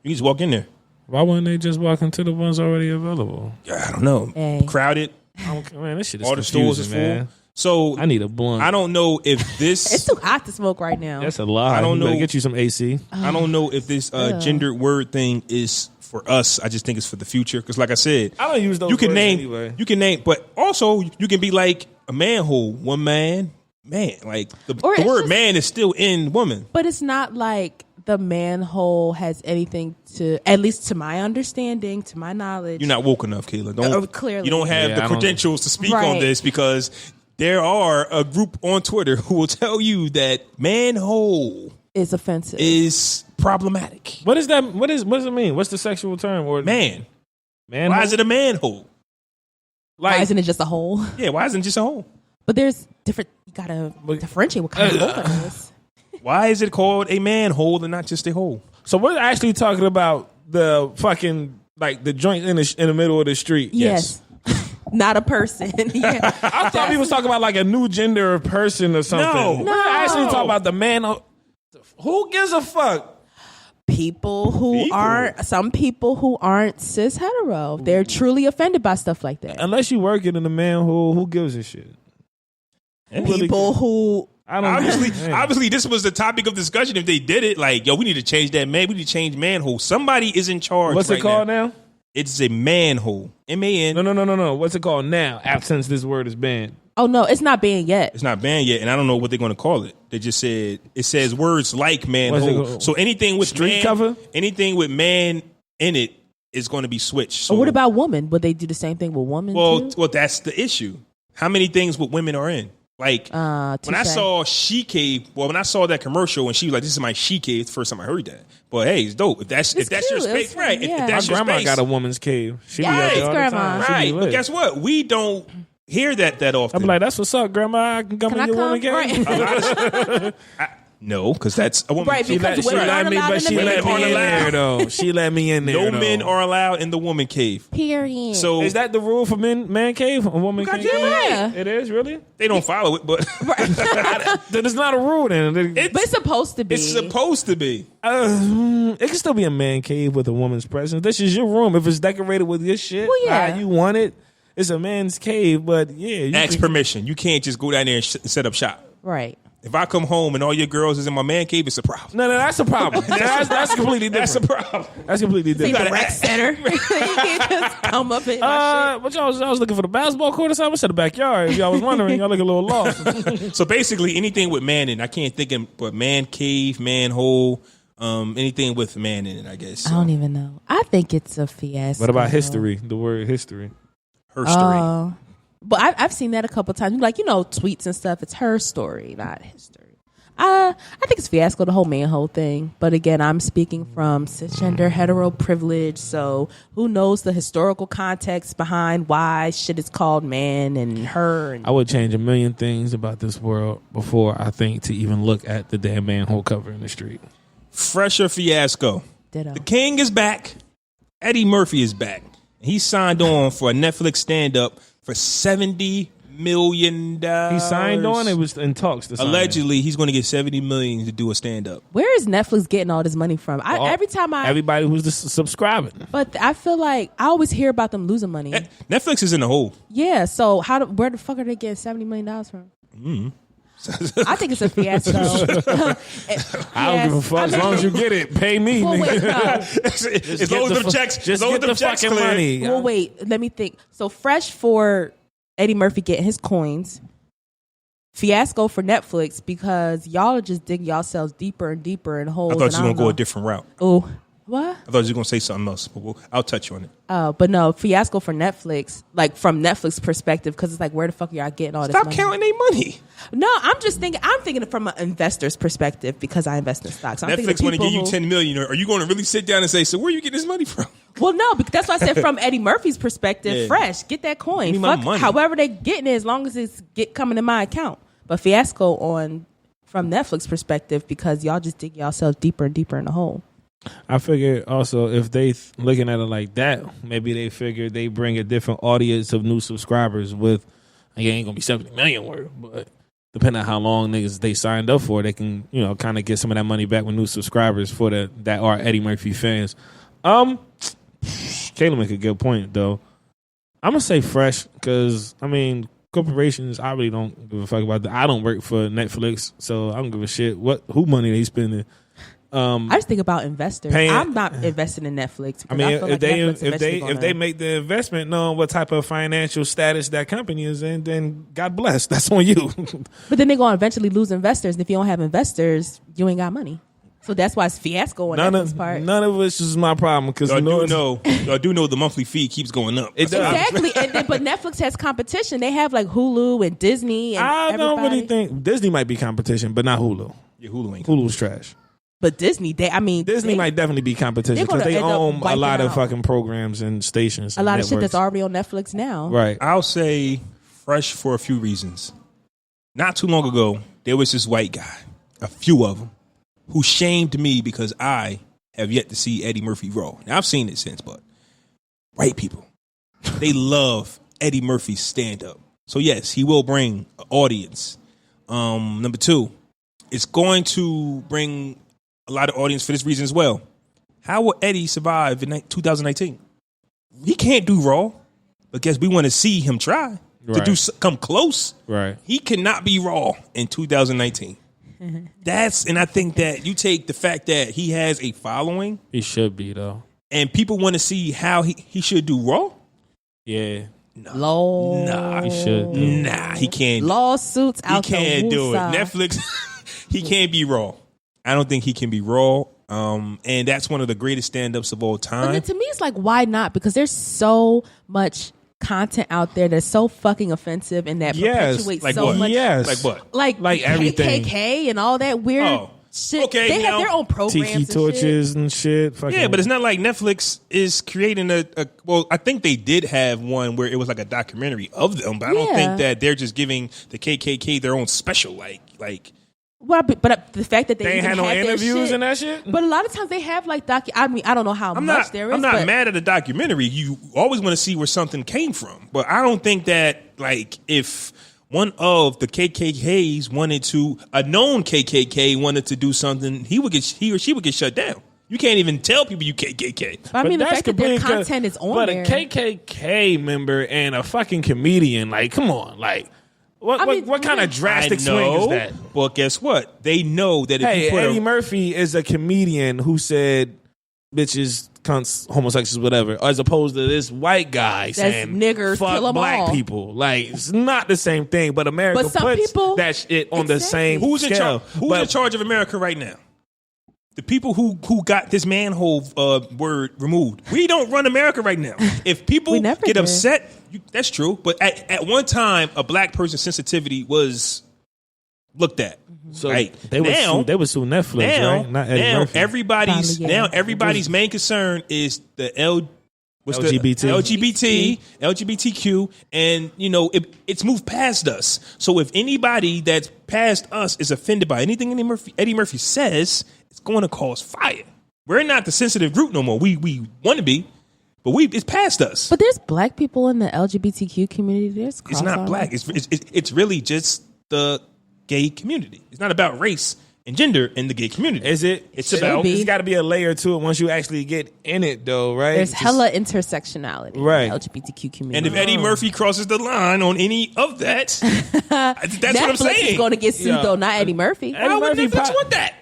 You just walk in there. Why wouldn't they just walk into the ones already available? I don't know. Hey. Crowded. Man, this shit is All the stores is full. man. So I need a blunt. I don't know if this. it's too hot to smoke right now. That's a lot. I don't You better know. Get you some AC. I don't know if this gendered word thing is for us. I just think it's for the future. Because like I said, I don't use those you can words name, anyway. you can name, but also you can be like a manhole, one man. Like the Or it's word just- man is still in woman. But it's not like the manhole has anything to, at least to my understanding, to my knowledge. You're not woke enough, Kayla. Don't Clearly. you don't have Yeah, the I don't- credentials to speak on Right. this because there are a group on Twitter who will tell you that manhole Is offensive. is problematic. What is that? What does it mean? What's the sexual term? Or Man, man? why is it a manhole? Why isn't it just a hole? Yeah, why isn't it just a hole? But there's different, you gotta differentiate what kind of hole it is. Why is it called a manhole and not just a hole? So we're actually talking about the fucking like the joint in the middle of the street. Yes. Not a person. Yeah. I thought we was talking about like a new gender person or something. No. We're actually talking about the man. Who gives a fuck? people who aren't cis hetero. They're truly offended by stuff like that. Unless you working in a manhole, who gives a shit? People who obviously this was the topic of discussion. If they did it, like, yo, we need to change that man. We need to change manhole. Somebody is in charge. What's it called now? It's a manhole. MAN. No. What's it called now? Since this word is banned. Oh no, it's not banned yet. It's not banned yet, and I don't know what they're going to call it. They just said it says words like manhole. So anything with street cover, anything with man in it is going to be switched. So what about woman? Would they do the same thing with woman? Well, that's the issue. How many things with women are in? Like when I saw She Cave, when I saw that commercial and she was like, "This is my She Cave," it's the first time I heard that. But hey, it's dope. If that's your space, right? Yeah. If that's my your grandma space, got a woman's cave. She be out yes, there all the time. Right? But guess what? We don't hear that often. I'm like, that's what's up, grandma. I can come in your woman cave. Right. No, because that's a woman. Right, because she let me, but she let me in there though. She let me in there. No men are allowed in the woman cave. Period. So is that the rule for man cave? A woman cave? Yeah. It is, really? They don't follow it, but then it's not a rule then. But it's supposed to be. It's supposed to be. It can still be a man cave with a woman's presence. This is your room. If it's decorated with your shit, well, yeah. you want it. It's a man's cave, but yeah. Ask permission. You can't just go down there and set up shop. Right. If I come home and all your girls is in my man cave, it's a problem. No, that's a problem. that's completely different. That's a problem. That's completely different. The rec center. You can't just come up in my shit. What y'all was looking for the basketball court or something? I said the backyard. If y'all was wondering, y'all look a little lost. So basically, anything with man in, I can't think of, but man cave, manhole, anything with man in it, I guess. So. I don't even know. I think it's a fiasco. What about history? The word history. Her story. But I've seen that a couple times. Like, tweets and stuff. It's her story, not history. I think it's fiasco, the whole manhole thing. But again, I'm speaking from cisgender hetero privilege. So who knows the historical context behind why shit is called man and her. And I would change a million things about this world before I think to even look at the damn manhole cover in the street. Fresher fiasco. Ditto. The king is back. Eddie Murphy is back. He signed on for a Netflix stand-up for $70 million. He signed on? It was in talks to sign. Allegedly, he's going to get $70 million to do a stand-up. Where is Netflix getting all this money from? Everybody who's subscribing. But I feel like I always hear about them losing money. Netflix is in the hole. Yeah, so where the fuck are they getting $70 million from? I think it's a fiasco. I don't give a fuck. As long as you get it, pay me. Well, wait, no. As long as the checks, just get the fucking money. Well, wait, let me think. So fresh for Eddie Murphy getting his coins. Fiasco for Netflix because y'all are just digging yourselves deeper and deeper in holes. I thought you were going to go a different route. Oh, what? I thought you were going to say something else, but I'll touch on it. But no, fiasco for Netflix, like from Netflix perspective, because it's like, where the fuck are y'all getting all this money? Stop counting their money. No, I'm thinking from an investor's perspective because I invest in stocks. Netflix want to give you $10 million. Are you going to really sit down and say, so where you get this money from? Well, no, because that's why I said from Eddie Murphy's perspective, fresh, get that coin. Give me my money. However they getting it, as long as it's coming in my account. But fiasco from Netflix perspective because y'all just dig yourselves deeper and deeper in the hole. I figure also if they looking at it like that, maybe they figure they bring a different audience of new subscribers with, again, ain't gonna be 70 million worth, but depending on how long niggas they signed up for, they can, kind of get some of that money back with new subscribers for that are Eddie Murphy fans. Kayla make a good point though. I'm gonna say fresh because corporations, I really don't give a fuck about that. I don't work for Netflix, so I don't give a shit who money they spending. I just think about investors. I'm not investing in Netflix. If they make the investment, knowing what type of financial status that company is in, then God bless. That's on you. But then they're going to eventually lose investors. And if you don't have investors, you ain't got money. So that's why it's fiasco on Netflix part. None of which is my problem because I do know the monthly fee keeps going up. It does. Exactly. But Netflix has competition. They have like Hulu and Disney. And I don't really think Disney might be competition, but not Hulu. Yeah, Hulu ain't. Hulu's trash. But Disney, Disney might definitely be competition because they own a lot of fucking programs and stations. A lot of shit that's already on Netflix now. Right. I'll say fresh for a few reasons. Not too long ago, there was this white guy, a few of them, who shamed me because I have yet to see Eddie Murphy Raw. Now, I've seen it since, but white people, they love Eddie Murphy's stand-up. So, yes, he will bring an audience. Number two, it's going to bring a lot of audience for this reason as well. How will Eddie survive in 2019? He can't do Raw, but guess we want to see him try to do come close. Right. He cannot be Raw in 2019. And I think that you take the fact that he has a following. He should be though, and people want to see how he should do Raw. Yeah. Nah, he should. Nah, he can't. Lawsuits out. He can't do it. Netflix. He can't be Raw. I don't think he can be Raw. And that's one of the greatest stand-ups of all time. But then to me, it's like, why not? Because there's so much content out there that's so fucking offensive and that perpetuates like so what? much. Yes. Like what? Like everything. KKK and all that weird shit. Okay, they have their own programs Tiki and torches shit. and shit. Fucking Yeah, but it's not like Netflix is creating a well, I think they did have one where it was like a documentary of them, but I don't think that they're just giving the KKK their own special like. Well, but the fact that they ain't even had no have interviews shit, and that shit. But a lot of times they have like I mean, I don't know how much there is. I'm not but mad at the documentary. You always want to see where something came from, but I don't think that like if one of the KKKs a known KKK wanted to do something, he or she would get shut down. You can't even tell people you KKK. I mean, the that's fact that their complete- content is on but there. a KKK member and a fucking comedian, like, come on, like, what kind of drastic swing is that? Well, guess what? They know that if you put Eddie Murphy is a comedian who said bitches, cunts, homosexuals, whatever, as opposed to this white guy saying niggers, fuck kill 'em black all. people. Like, it's not the same thing, but America But some puts people- that shit on the same Who's in scale. charge? Who's in charge of America right now? The people who got this manhole word removed. We don't run America right now. If people We never get did. upset, that's true. But at one time, a black person's sensitivity was looked at. So Right. they would sue Netflix, Now, right? Not Eddie Murphy. everybody's Probably, yeah. everybody's main concern is the LGBT. LGBTQ, and it's moved past us. So if anybody that's past us is offended by anything Eddie Murphy says, it's going to cause fire. We're not the sensitive group no more. We want to be, but it's past us. But there's black people in the LGBTQ community. There's It's not black. It's really just the gay community. It's not about race and gender in the gay community. Is it? It's about. be. There's got to be a layer to it once you actually get in it, though, right? There's hella intersectionality Right. in the LGBTQ community. And if Eddie Murphy crosses the line on any of that, that's Netflix what I'm saying. is going to get sued Yeah. though, not Eddie Murphy. Eddie Why would Murphy Netflix want that?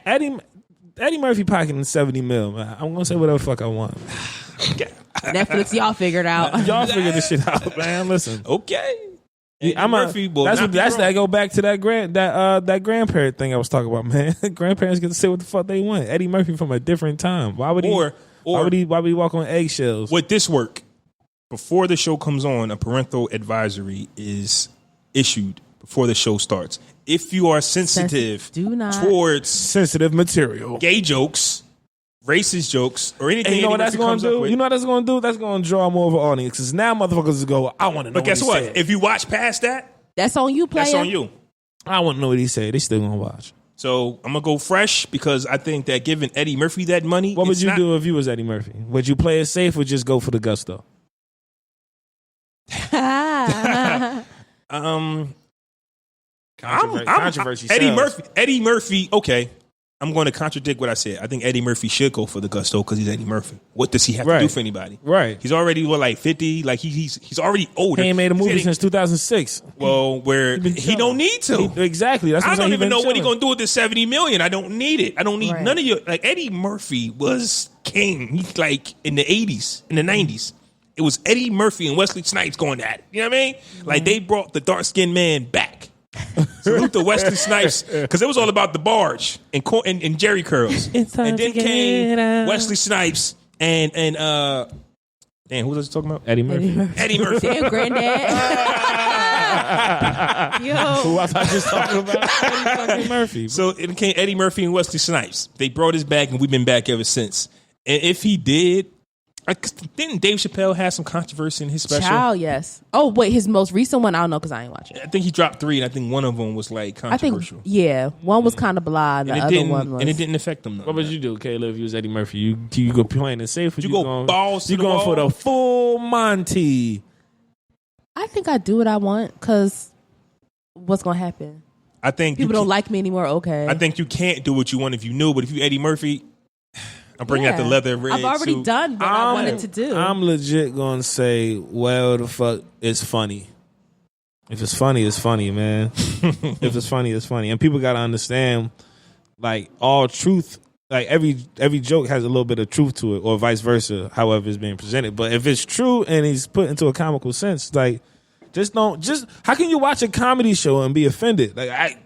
Eddie Murphy pocketing $70 million. Man. I'm gonna say whatever the fuck I want. Netflix, y'all figured out. Y'all figure this shit out, man. Listen, Okay. Murphy. That's that go back to that grandparent thing I was talking about, man. Grandparents get to say what the fuck they want. Eddie Murphy from a different time. Why would he? Why would he walk on eggshells? Would this work? Before the show comes on, a parental advisory is issued before the show starts. If you are sensitive Do not. towards Sensitive material. gay jokes, racist jokes, or anything, And you know what Eddie that's Murphy going comes to up do? with, You know what that's going to do? That's going to draw more of an audience. Because now motherfuckers go, I want to know but guess he what? said. If you watch past that, That's on you, player. that's on you. I want to know what he said. They still going to watch. So I'm gonna go fresh because I think that giving Eddie Murphy that money, What would it's you not- do if you was Eddie Murphy? Would you play it safe or just go for the gusto? Controversy sells. Eddie Murphy. Okay, I'm going to contradict what I said. I think Eddie Murphy should go for the gusto because he's Eddie Murphy. What does he have to do for anybody? Right. He's already like 50. Like he's already older. He ain't made a movie He's since 2006. Well, where he don't need to. Exactly. That's what I I'm saying. don't He even been know what he's chilling. going to do with the $70 million. I don't need it. I don't need Right. none of your like Eddie Murphy was king. He's like in the 80s, in the 90s. It was Eddie Murphy and Wesley Snipes going at it. You know what I mean? Like they brought the dark skinned man back. Salute to Wesley Snipes because it was all about the barge and Jerry curls. It's time And then to get came up. Wesley Snipes and damn, who was I talking about? Eddie Murphy. Eddie Murphy. Damn, granddad. Yo. Who was I just talking about? Eddie fucking Murphy. So it became Eddie Murphy and Wesley Snipes. They brought us back, and we've been back ever since. And if he did, didn't Dave Chappelle have some controversy in his special? Child, yes. Oh, wait, his most recent one, I don't know because I ain't watching it. I think he dropped 3, and I think one of them was like I think, controversial. yeah, one was kind of blah, and the other one was. And it didn't affect him. What would you do, Kayla, if you was Eddie Murphy? You go playing it safe? Or You go going, balls to You the going for wall? the full Monty? I think I do what I want because what's going to happen? I think People don't like me anymore, okay. I think you can't do what you want if you knew, but if you Eddie Murphy, I'm bringing out the leather red I've already suit. done what I wanted to do. I'm legit gonna say, well, the fuck, it's funny. If it's funny, it's funny, man. If it's funny, it's funny. And people gotta understand, like, all truth, like every joke has a little bit of truth to it, or vice versa, however it's being presented. But if it's true and he's put into a comical sense, like, how can you watch a comedy show and be offended? Like,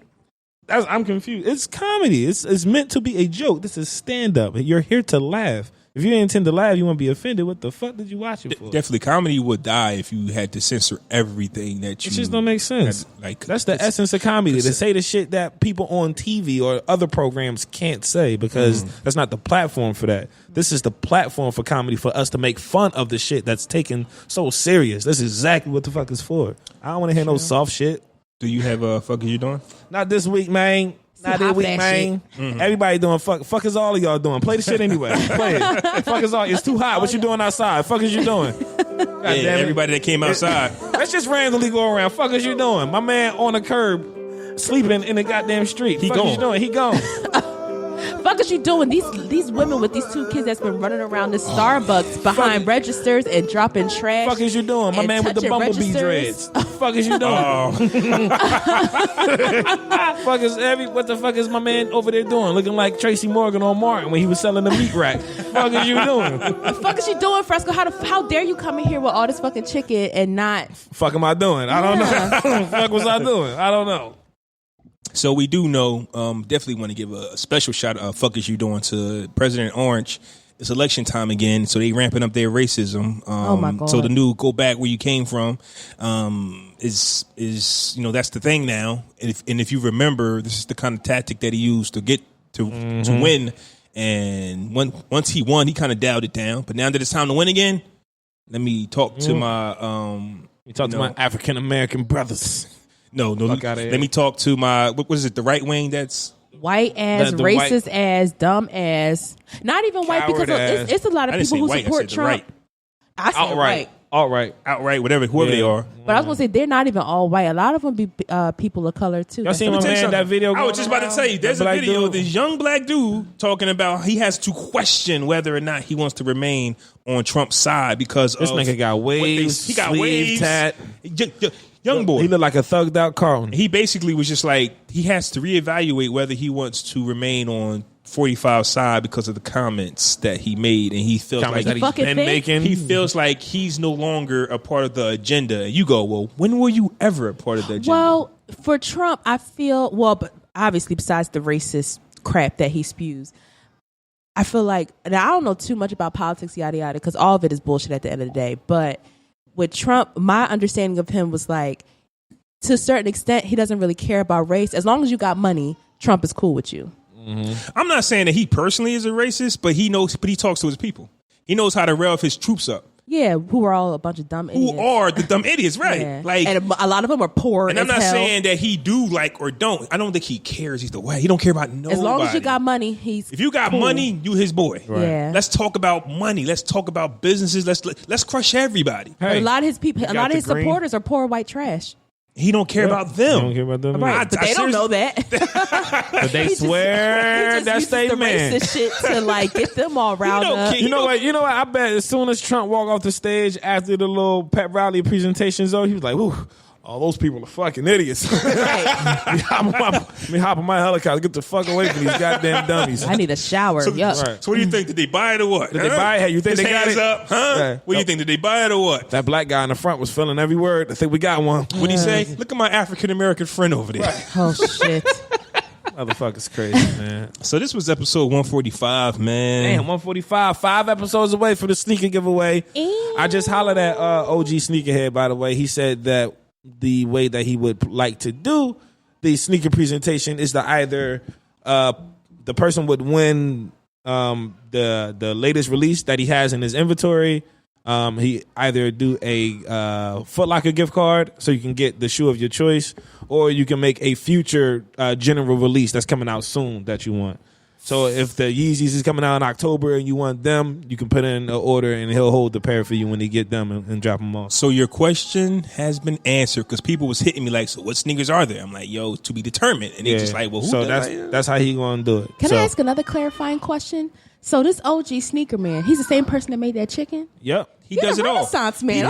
I'm confused. It's comedy. It's meant to be a joke. This is stand up. You're here to laugh. If you intend to laugh, you won't be offended. What the fuck did you watch it for? Definitely, comedy would die if you had to censor everything that you. It just don't make sense. That's the essence of comedy. To say the shit that people on TV or other programs can't say, because that's not the platform for that. This is the platform for comedy, for us to make fun of the shit that's taken so serious. That's exactly what the fuck is for. I don't want to hear no soft shit. Do you have a fuck is you doing? Not this week, man. Not this week, man. Everybody doing fuck. Fuck is all of y'all doing. Play the shit anyway. Play it. Fuck is all. It's too hot. What you doing outside? Fuck is you doing? God damn it. Everybody that came outside. Let's just randomly go around. Fuck is you doing? My man on the curb sleeping in the goddamn street. Fuck is you doing? He gone. Fuck is you doing? These women with these two kids that's been running around the Starbucks behind registers and dropping trash. Fuck is you doing? My man with the bumblebee dreads. Fuck is you doing? What the fuck is my man over there doing? Looking like Tracy Morgan on Martin when he was selling the meat rack. Fuck is you doing? Fuck is you doing, Fresco? How dare you come in here with all this fucking chicken and not? Fuck am I doing? I don't know. Fuck was I doing? I don't know. So we do know, definitely want to give a special shout out, fuck is you doing, to President Orange. It's election time again, so they ramping up their racism. Oh my God. So the new go back where you came from is that's the thing now. And if you remember, this is the kind of tactic that he used to get to win. And once he won, he kind of dialed it down. But now that it's time to win again, let me talk to my my African American brothers. No. Let me talk to my, what was it, the right wing that's white ass, the racist white, ass, dumb ass. Not even white, because it's a lot of people who support Trump. Right. I said white. Outright, whoever they are. But I was going to say, they're not even all white. A lot of them be people of color, too. Y'all seen my man, that video? I was just about to tell you, there's a video of this young black dude talking about he has to question whether or not he wants to remain on Trump's side because this nigga got waves, he got waves, tat. Young boy. He looked like a thugged out Carlton. He basically was just like, he has to reevaluate whether he wants to remain on 45's side because of the comments that he made, and he feels like he's been making. He feels like he's no longer a part of the agenda. And you go, well, when were you ever a part of the agenda? Well, for Trump, I feel, but obviously besides the racist crap that he spews, I feel like, and I don't know too much about politics, yada yada, because all of it is bullshit at the end of the day, but with Trump, my understanding of him was like, to a certain extent, he doesn't really care about race. As long as you got money, Trump is cool with you. Mm-hmm. I'm not saying that he personally is a racist, but he talks to his people. He knows how to rev his troops up. Yeah, who are all a bunch of dumb idiots. Who are the dumb idiots, right? Yeah. Like, and a lot of them are poor. And I'm not hell. saying that he do like or don't. I don't think he cares either way. He don't care about nobody. As long as you got money, if you got money, you his boy. Right. Yeah. Let's talk about money. Let's talk about businesses. Let's crush everybody. Hey, a lot of his people, a lot of his supporters are poor white trash. He don't care about them. He don't care about them. Right, but they don't know that. But they swear that's they man. Racist shit to like get them all riled up. You know what? I bet as soon as Trump walked off the stage after the little pep rally presentations, he was like, "Ooh, all those people are fucking idiots." Let me hop on my helicopter, get the fuck away from these goddamn dummies. I need a shower. So what do you think? Did they buy it or what? Did they buy it? Hey, you think His they got hands it? Up, huh? Right. What do you think? Did they buy it or what? That black guy in the front was feeling every word. I think we got one. What'd he say? Look at my African American friend over there. Right. Oh shit. Motherfucker's crazy, man. So this was episode 145, man. Damn, 145. 5 episodes away from the sneaker giveaway. I just hollered at OG Sneakerhead, by the way. He said that the way that he would like to do the sneaker presentation is to either the person would win the latest release that he has in his inventory. He either do a Foot Locker gift card so you can get the shoe of your choice, or you can make a future general release that's coming out soon that you want. So if the Yeezys is coming out in October and you want them, you can put in an order and he'll hold the pair for you when he get them and drop them off. So your question has been answered because people was hitting me like, so what sneakers are there? I'm like, yo, to be determined. And they just like, well, who so does that's how he gonna do it. Can I ask another clarifying question? So this OG sneaker man, he's the same person that made that chicken? Yep. He does it all. Renaissance man.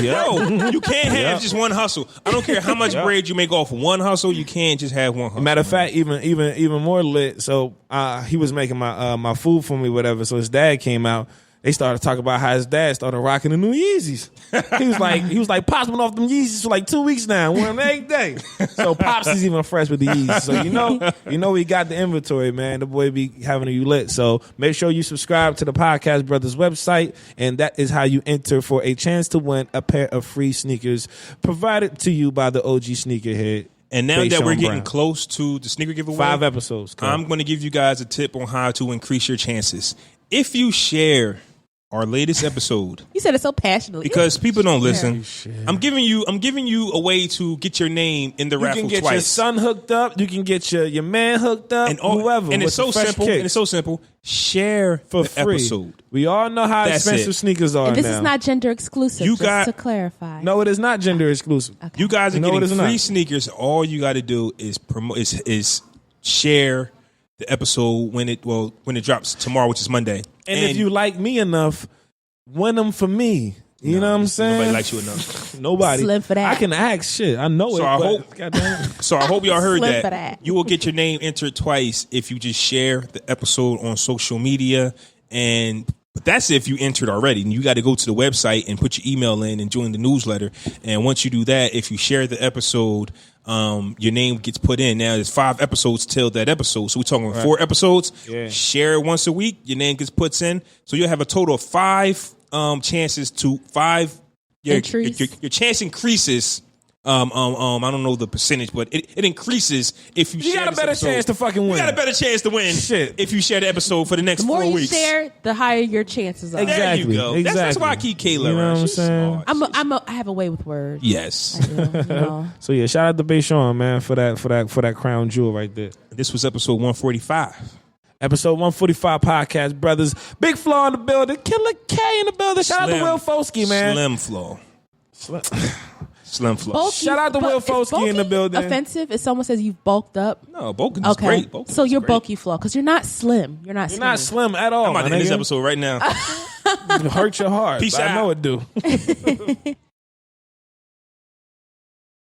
Yo, you can't have just one hustle. I don't care how much bread you make off one hustle. You can't just have one hustle. Matter of fact, even more lit. So he was making my food for me, whatever. So his dad came out. They started talking about how his dad started rocking the new Yeezys. He was like, Pops been off them Yeezys for like 2 weeks now, wearing them every day. So Pops is even fresh with the Yeezys. So you know he got the inventory, man. The boy be having you lit. So make sure you subscribe to the Podcast Brothers website, and that is how you enter for a chance to win a pair of free sneakers provided to you by the OG Sneakerhead. And now that we're getting close to the sneaker giveaway, 5 episodes. I'm going to give you guys a tip on how to increase your chances. If you share our latest episode, You said it so passionately. because people don't listen. I'm giving you a way to get your name in the raffle You can get twice. your son hooked up. You can get your man hooked up. and whoever. And with it's so the fresh simple. kicks. And it's so simple. Share for the free. episode. We all know how That's expensive it. sneakers are and this now. is not gender exclusive, You just got- to clarify. No, it is not gender exclusive. Okay. You guys are No, it getting is free not. sneakers. All you got to do is promote is share the episode when it drops tomorrow, which is Monday. And if you like me enough, win them for me. You know what I'm saying? Nobody likes you enough. Nobody. Slim for that. I can ask shit. I know So it. I but hope- goddamn. So I hope y'all heard Slim for that. that. You will get your name entered twice if you just share the episode on social media. But that's if you entered already. And you got to go to the website and put your email in and join the newsletter. And once you do that, if you share the episode, your name gets put in. Now there's 5 episodes till that episode. So we're talking 4 episodes. Yeah. Share it once a week. Your name gets put in. So you'll have a total of 5 chances to 5. Entries. Your chance increases. I don't know the percentage, but it increases if you You share got a this better episode. chance to fucking win. You got a better chance to win Shit. if you share the episode for the next The more 4 you weeks. share, the higher your chances are. There Exactly. you go. That's why I keep Kayla You know around. what I'm She's saying? smart. I have a way with words. Yes. I do, you know. So yeah, shout out to Bayshawn, man, for that crown jewel right there. This was episode 145. Episode 145 Podcast Brothers. Big Flaw in the building. Killer K in the building. Shout out to Will Foskey, man. Slim Flaw. Slim Flaw. Bulky, Shout out to Will is Foskey in the bulky building. Offensive if someone says you've bulked up. No, Boken is Okay, great. Boken so is you're great. bulky, Flaw, because you're not slim. You're not. You're not slim at all. I'm about to my end this nigga. episode right now. Hurt your heart. Peace I out. know it do.